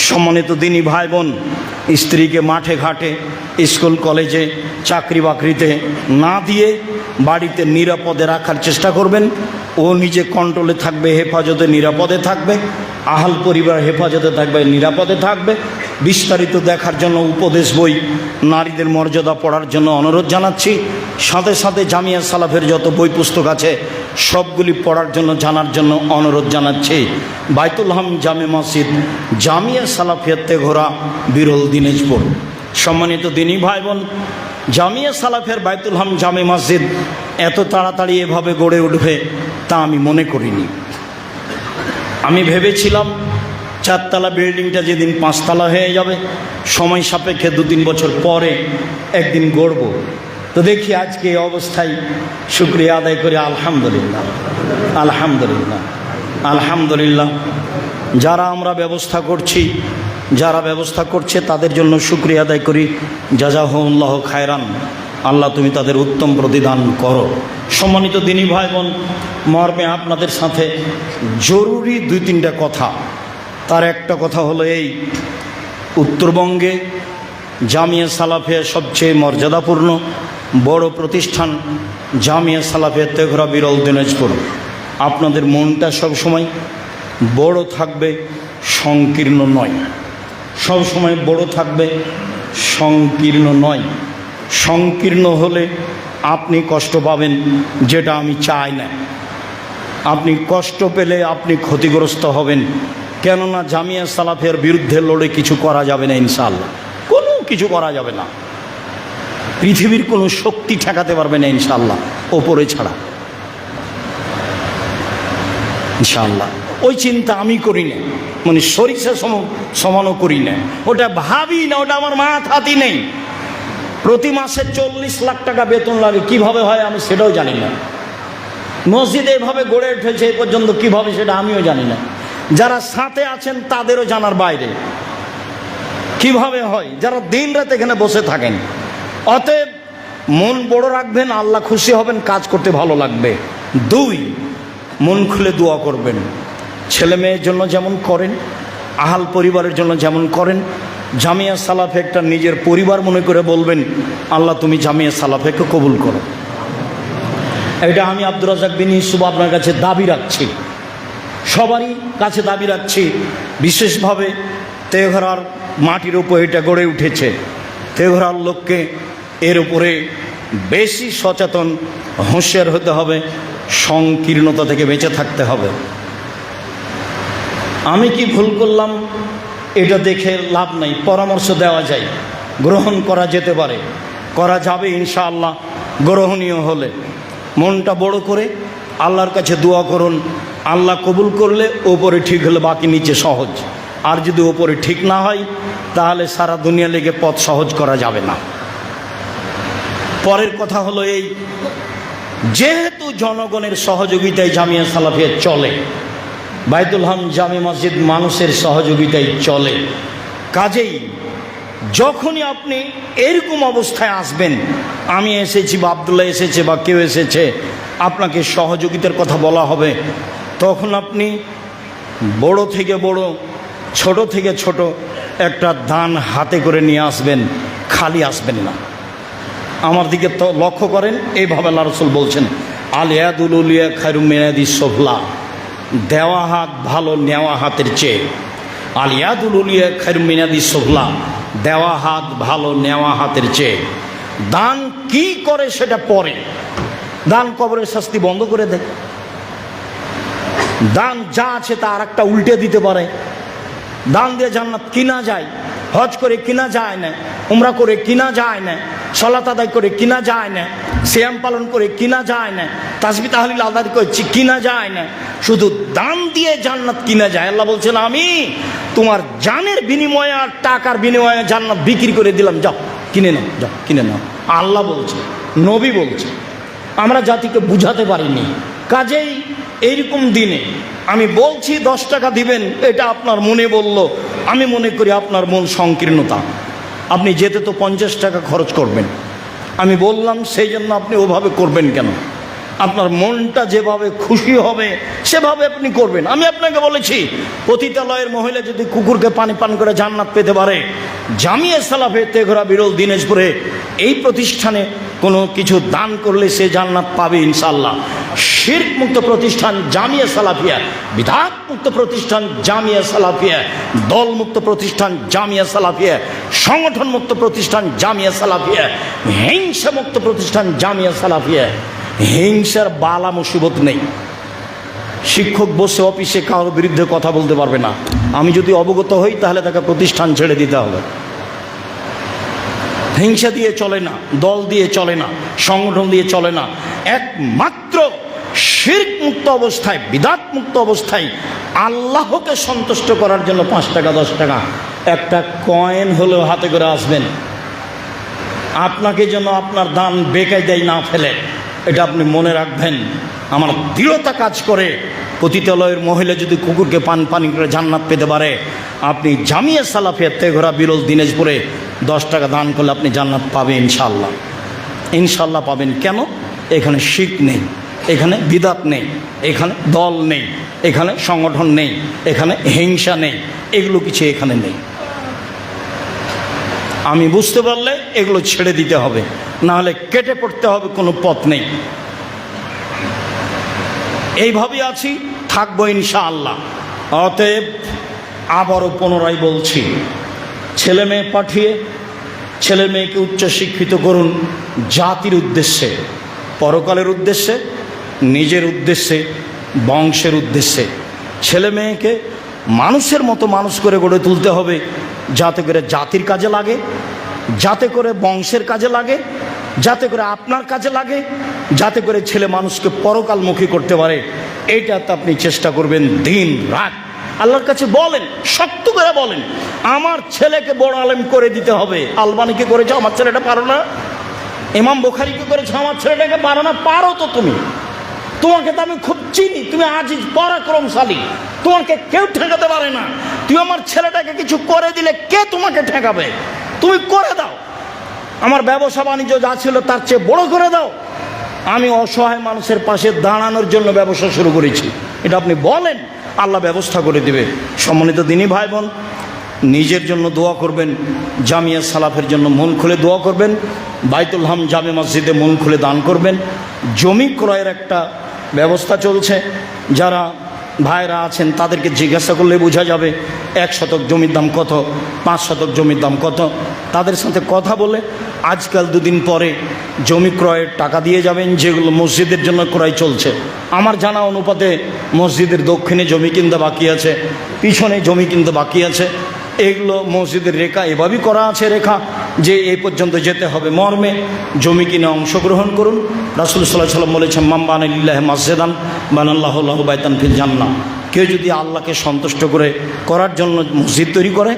সম্মানিত দিনী ভাই বোন, স্ত্রীকে মাঠে ঘাটে, স্কুল কলেজে, চাকরি বাকরিতে না দিয়ে বাড়িতে নিরাপদে রাখার চেষ্টা করবেন। ও নিজে কন্ট্রোলে থাকবে, হেফাজতে, নিরাপদে থাকবে। আহাল পরিবার হেফাজতে থাকবে, নিরাপদে থাকবে। বিস্তারিত দেখার জন্য উপদেশ বই নারীদের মর্যাদা পড়ার জন্য অনুরোধ জানাচ্ছি। সাথে সাথে জামিয়া সালাফের যত বই পুস্তক আছে সবগুলি পড়ার জন্য, জানার জন্য অনুরোধ জানাচ্ছি। বাইতুল হাম জামে মসজিদ, জামিয়া সালাফিয়াতে ঘোরা, বিরল, দিনাজপুর। সম্মানিত দিনী ভাই বোন, জামিয়া সালাফিয়ার বাইতুল হাম জামে মসজিদ এত তাড়াতাড়ি এভাবে গড়ে উঠবে তা আমি মনে করিনি। আমি ভেবেছিলাম 4 তলা বিল্ডিংটা যেদিন 5 তলা হয়ে যাবে, সময় সাপেক্ষে 2-3 বছর পরে একদিন গড়ব। তো দেখি আজকে এই অবস্থায় শুকরিয়া আদায় করি, আলহামদুলিল্লাহ, আলহামদুলিল্লাহ, আলহামদুলিল্লাহ। যারা আমরা ব্যবস্থা করছি, যারা ব্যবস্থা করছে তাদের জন্য শুকরিয়া আদায় করি, জাযাহুমুল্লাহ খায়রান। আল্লাহ তুমি তাদের উত্তম প্রতিদান করো। সম্মানিত দিনী ভাই বোন, মর্মে আপনাদের সাথে জরুরি 2-3টা কথা। তার একটা কথা হলো এই, উত্তরবঙ্গে জামিয়া সালাফিয়া সবচেয়ে মর্যাদাপূর্ণ বড় প্রতিষ্ঠান জামিয়া সালাফিয়া তেঘরা বিরল দিনাজপুর। আপনাদের মনটা সবসময় বড় থাকবে, সংকীর্ণ নয়। সবসময় বড় থাকবে, সংকীর্ণ নয়। সংকীর্ণ হলে আপনি কষ্ট পাবেন, যেটা আমি চাই না। আপনি কষ্ট পেলে আপনি ক্ষতিগ্রস্ত হবেন। কেননা জামিয়া সালাফিয়ার বিরুদ্ধে লড়ে কিছু করা যাবে না, ইনশাআল্লাহ কোনো কিছু করা যাবে না। পৃথিবীর কোনো শক্তি ঠেকাতে পারবে না ইনশাআল্লাহ, ওপরে ছাড়া, ইনশাআল্লাহ। ওই চিন্তা আমি করি না, মানে সরিষা সমানও করি না, ওটা ভাবি না, ওটা আমার মাথাতেই নেই। প্রতি মাসে 40 লাখ টাকা বেতন লাগে, কিভাবে হয় আমি সেটাও জানি না। মসজিদ এভাবে গড়ে উঠেছে এ পর্যন্ত কিভাবে সেটা আমিও জানি না। যারা সাথে আছেন তাদেরও জানার বাইরে কিভাবে হয়, যারা দিন রাত এখানে বসে থাকেন। অতএব মন বড় রাখবেন, আল্লাহ খুশি হবেন, কাজ করতে ভালো লাগবে। 2, মন খুলে দোয়া করবেন। ছেলে মেয়ের জন্য যেমন করেন, আহাল পরিবারের জন্য যেমন করেন, জামিয়া সালাফে একটা নিজের পরিবার মনে করে বলবেন, আল্লাহ তুমি জামিয়া সালাফেকে কবুল করো। এটা আমি আব্দুর রাজ্জাক বিন ইউসুফ আপনার কাছে দাবি রাখছি, সবারই কাছে দাবি রাখছি। বিশেষভাবে তেঘরার মাটির উপর এটা গড়ে উঠেছে। তেঘরার লোককে এর উপরে বেশি সচেতন, হুঁশিয়ার হতে হবে, সংকীর্ণতা থেকে বেঁচে থাকতে হবে। আমি কি ভুল করলাম এটা দেখে লাভ নাই, পরামর্শ দেওয়া যায়, গ্রহণ করা যেতে পারে, করা যাবে ইনশাআল্লাহ। গ্রহণীয় হলে মনটা বড় করে আল্লাহর কাছে দোয়া করুন। আল্লাহ কবুল করলে ওপরে ঠিক হলে বাকি নিচে সহজ। আর যদি ওপরে ঠিক না হয় তাহলে সারা দুনিয়া লেগে পথ সহজ করা যাবে না। পরের কথা হলো এই, যেহেতু জনগণের সহযোগিতায় জামিয়া সালাফিয়া চলে, বাইতুল হাম জামে মসজিদ মানুষের সহযোগিতায় চলে, কাজেই যখনই আপনি এরকম অবস্থায় আসবেন, আমি এসেছি বা আব্দুল্লাহ এসেছে বা কেউ এসেছে, আপনাকে সহযোগিতার কথা বলা হবে, তখন আপনি বড় থেকে বড়, ছোট থেকে ছোট একটা দান হাতে করে নিয়ে আসবেন, খালি আসবেন না। আমার দিকে তো লক্ষ্য করেন, এইভাবে আল্লাহ রাসূল বলছেন, আল ইয়াদুল উলিয়া খায়রুম মিন ইয়াদিস সুফলা, দেওয়া হাত ভালো নেওয়া হাতের চেয়ে। আল ইয়াদুল উলিয়া খায়রুম মিন ইয়াদিস সুফলা, দেওয়া হাত ভালো নেওয়া হাতের চেয়ে। দান কি করে সেটা পরে, দান কবরের শাস্তি বন্ধ করে দেয়। দান যা আছে তা আর একটা উল্টে দিতে পারে। দান দিয়ে জান্নাত কিনা যায়, হজ করে কিনা যায় না, উমরা করে কিনা যায় না, সালাত আদায় করে কিনা যায় না, সিয়াম পালন করে কিনা যায় না, তাসবিহ তাহলিল আদায় করে কিনা যায় না। শুধু দান দিয়ে জান্নাত কিনা যায়। আল্লাহ বলছেন, আমি তোমার জানের বিনিময়ে আর টাকার বিনিময়ে জান্নাত বিক্রি করে দিলাম, যাও কিনে নাও, যাও কিনে নাও। আল্লাহ বলছে, নবী বলছে, আমরা জাতিকে বুঝাতে পারিনি। কাজেই এইরকম দিনে আমি বলছি 10 টাকা দিবেন, এটা আপনার মনে বলল, আমি মনে করি আপনার মন সংকীর্ণতা। আপনি যেতে তো 50 টাকা খরচ করবেন, আমি বললাম সেই জন্য আপনি ওভাবে করবেন কেন? আপনার মনটা যেভাবে খুশি হবে সেভাবে আপনি করবেন। আমি আপনাকে বলেছি, পতিতালয়ের মহিলা যদি কুকুরকে পানি পান করে জান্নাত পেতে পারে, জামিয়া সালাফে তেঘরা বিরল দিনাজপুরে এই প্রতিষ্ঠানে কোনো কিছু দান করলে সে জান্নাত পাবে ইনশাআল্লাহ। শিরক মুক্ত প্রতিষ্ঠান জামিয়া সালাফিয়া, বিদআত মুক্ত প্রতিষ্ঠান জামিয়া সালাফিয়া, দল মুক্ত প্রতিষ্ঠান জামিয়া সালাফিয়া, সংগঠন মুক্ত প্রতিষ্ঠান জামিয়া সালাফিয়া, হিংসা মুক্ত প্রতিষ্ঠান জামিয়া সালাফিয়া। হিংসার বালা মুসিবত নেই। শিক্ষক বসে অফিসে কারোর বিরুদ্ধে কথা বলতে পারবে না। আমি যদি অবগত হই তাহলে তাকে প্রতিষ্ঠান ছেড়ে দিতে হবে। হিংসা দিয়ে চলে না, দল দিয়ে চলে না, সংগঠন দিয়ে চলে না। একমাত্র শিরক মুক্ত অবস্থায়, বিদাত মুক্ত অবস্থায় আল্লাহকে সন্তুষ্ট করার জন্য 5 টাকা 10 টাকা একটা কয়েন হলেও হাতে করে আসবেন। আপনাকে যেন আপনার দান বেকায়দায় না ফেলে, এটা আপনি মনে রাখবেন। আমার দৃঢ়তা কাজ করে, পতিতালয়ের মহিলা যদি কুকুরকে পানি করে জান্নাত পেতে পারে, আপনি জামিয়া সালাফিয়া তেঘরা বিরল দিনাজপুরে 10 টাকা দান করলে আপনি জান্নাত পাবেন ইনশাআল্লাহ। ইনশাআল্লাহ পাবেন। কেন? এখানে শিরক নেই, এখানে বিদাত নেই, এখানে দল নেই, এখানে সংগঠন নেই, এখানে হিংসা নেই, এগুলো কিছু এখানে নেই। আমি বুঝতে পারলে এগুলো ছেড়ে দিতে হবে, না হলে কেটে পড়তে হবে, কোনো পথ নেই। এইভাবেই আছি, থাকবো ইনশাআল্লাহ। অতএব আবারও পুনরায় বলছি, ছেলে মেয়ে পাঠিয়ে ছেলে মেয়েকে উচ্চশিক্ষিত করুন জাতির উদ্দেশ্যে, পরকালের উদ্দেশ্যে, নিজের উদ্দেশ্যে, বংশের উদ্দেশ্যে। ছেলে মেয়েকে মানুষের মতো মানুষ করে গড়ে তুলতে হবে, যাতে করে জাতির কাজে লাগে, যাতে করে বংশের কাজে লাগে, যাতে করে আপনার কাজে লাগে, যাতে করে ছেলে মানুষকে পরকালমুখী করতে পারে। এইটাতে আপনি চেষ্টা করবেন দিন রাত। আল্লাহর কাছে বলেন, শক্ত করে বলেন, আমার ছেলেকে বড় আলেম করে দিতে হবে। আলবানিকে করেছো, আমার ছেলেটা পারো না? ইমাম বুখারীকে করেছো, আমার ছেলেটাকে পারো না? পারো তো তুমি। তোমাকে তো আমি খুব চিনি, তুমি আজিজ পরাক্রমশালী, তোমাকে কেউ ঠেকাতে পারে না। তুমি আমার ছেলেটাকে কিছু করে দিলে কে তোমাকে ঠেকাবে? তুমি করে দাও। আমার ব্যবসা বাণিজ্য যা ছিল তার চেয়ে বড় করে দাও। আমি অসহায় মানুষের পাশে দাঁড়ানোর জন্য ব্যবসা শুরু করেছি, এটা আপনি বলেন, আল্লাহ ব্যবস্থা করে দেবে। সম্মানিত দিনী ভাই বোন, নিজের জন্য দোয়া করবেন, জামিয়া সালাফের জন্য মন খুলে দোয়া করবেন, বাইতুল হাম জামে মসজিদে মন খুলে দান করবেন। জমি ক্রয়ের একটা ব্যবস্থা চলছে, যারা ভাইরা আছেন তাদেরকে জিজ্ঞাসা করলে বোঝা যাবে 1 শতক জমির দাম কত, 5 শতক জমির দাম কত। তাদের সাথে কথা বলে আজকাল 2 দিন পরে জমি ক্রয়ের টাকা দিয়ে যাবেন, যেগুলো মসজিদের জন্য ক্রয় চলছে। আমার জানা অনুপাতে মসজিদের দক্ষিণে জমি কিনতে বাকি আছে, পিছনে জমি কিনতে বাকি আছে। এগুলো মসজিদের রেখা এভাবেই করা আছে, রেখা যে এই পর্যন্ত যেতে হবে মর্মে। জমি কিনে অংশগ্রহণ করুন। রাসূল সাল্লাল্লাহু আলাইহি ওয়াসাল্লাম বলেছেন, মান বানা লিল্লাহি মাসজিদান বানাল্লাহু লাহু বাইতান ফিল জান্নাহ। কেউ যদি আল্লাহকে সন্তুষ্ট করার জন্য মসজিদ তৈরি করে,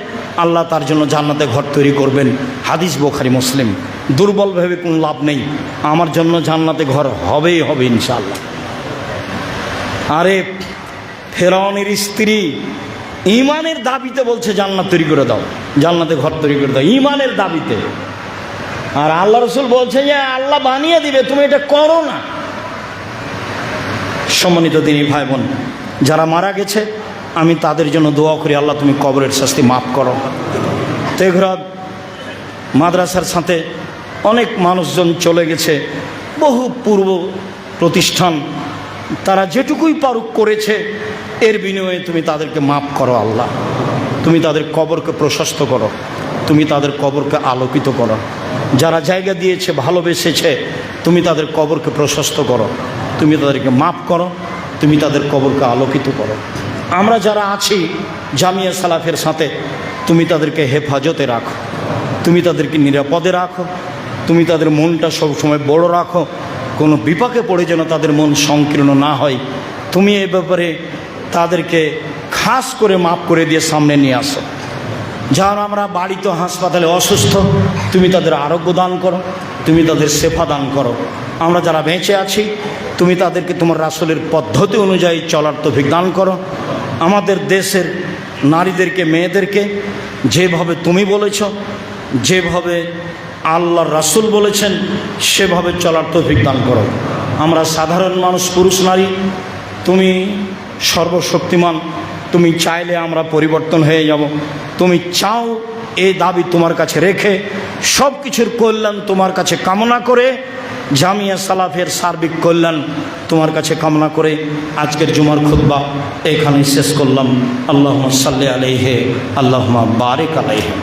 আল্লাহ তার জন্য জান্নাতে ঘর তৈরি করবেন। হাদিস বুখারী মুসলিম। দুর্বল ভেবে কোনো লাভ নেই, আমার জন্য জান্নাতে ঘর হবেই হবে ইনশাআল্লাহ। আরে ফেরাউনের স্ত্রী ইমানের দাবিতে বলছে জান্নাত তৈরি করে দাও, জান্নাতে ঘর তৈরি করে দাও, ইমানের দাবিতে। আর আল্লাহ রসুল বলছে যে আল্লাহ বানিয়ে দিবে, তুমি এটা করো না। সম্মানিত দিনী ভাই বোন, যারা মারা গেছে আমি তাদের জন্য দোয়া করি, আল্লাহ তুমি কবরের শাস্তি মাফ করো। তেঘরা মাদ্রাসার সাথে অনেক মানুষজন চলে গেছে, বহু পূর্ব প্রতিষ্ঠান, তারা যেটুকুই পারুক করেছে, এর বিনিময়ে তুমি তাদেরকে মাফ করো আল্লাহ। তুমি তাদের কবরকে প্রশস্ত করো, তুমি তাদের কবরকে আলোকিত করো। যারা জায়গা দিয়েছে, ভালোবেসেছে, তুমি তাদের কবরকে প্রশস্ত করো, তুমি তাদেরকে মাফ করো, তুমি তাদের কবরকে আলোকিত করো। আমরা যারা আছি জামিয়া সালাফের সাথে, তুমি তাদেরকে হেফাজতে রাখো, তুমি তাদেরকে নিরাপদে রাখো, তুমি তাদের মনটা সবসময় বড় রাখো, কোনো বিপাকে পড়ে যেন তাদের মন সংকীর্ণ না হয়। তুমি এ ব্যাপারে তাদেরকে খাস করে মাফ করে দিয়ে সামনে নিয়ে আসো। যারা আমরা বাড়িতে হাসপাতালে অসুস্থ, তুমি তাদের আরোগ্য দান করো, তুমি তাদের সেবা দান করো। আমরা যারা বেঁচে আছি, তুমি তাদেরকে তোমার রাসূলের পদ্ধতি অনুযায়ী চলার তৌফিক দান করো। আমাদের দেশের নারীদেরকে, মেয়েদেরকে যেভাবে তুমি বলেছ, যেভাবে আল্লাহর রাসূল বলেছেন, সেভাবে চলার তৌফিক দান করো। আমরা সাধারণ মানুষ, পুরুষ নারী, তুমি সর্বশক্তিমান, তুমি চাইলে আমরা পরিবর্তন হয়ে যাব। তুমি চাও, এই দাবি তোমার কাছে রেখে, সব কিছুর কল্যাণ তোমার কাছে কামনা করে, জামিয়া সালাফের সার্বিক কল্যাণ তোমার কাছে কামনা করে আজকের জুমার খুতবা এখানেই শেষ করলাম। আল্লাহুম্মা সাল্লি আলাইহি, আল্লাহুম্মা বারিক আলাইহি।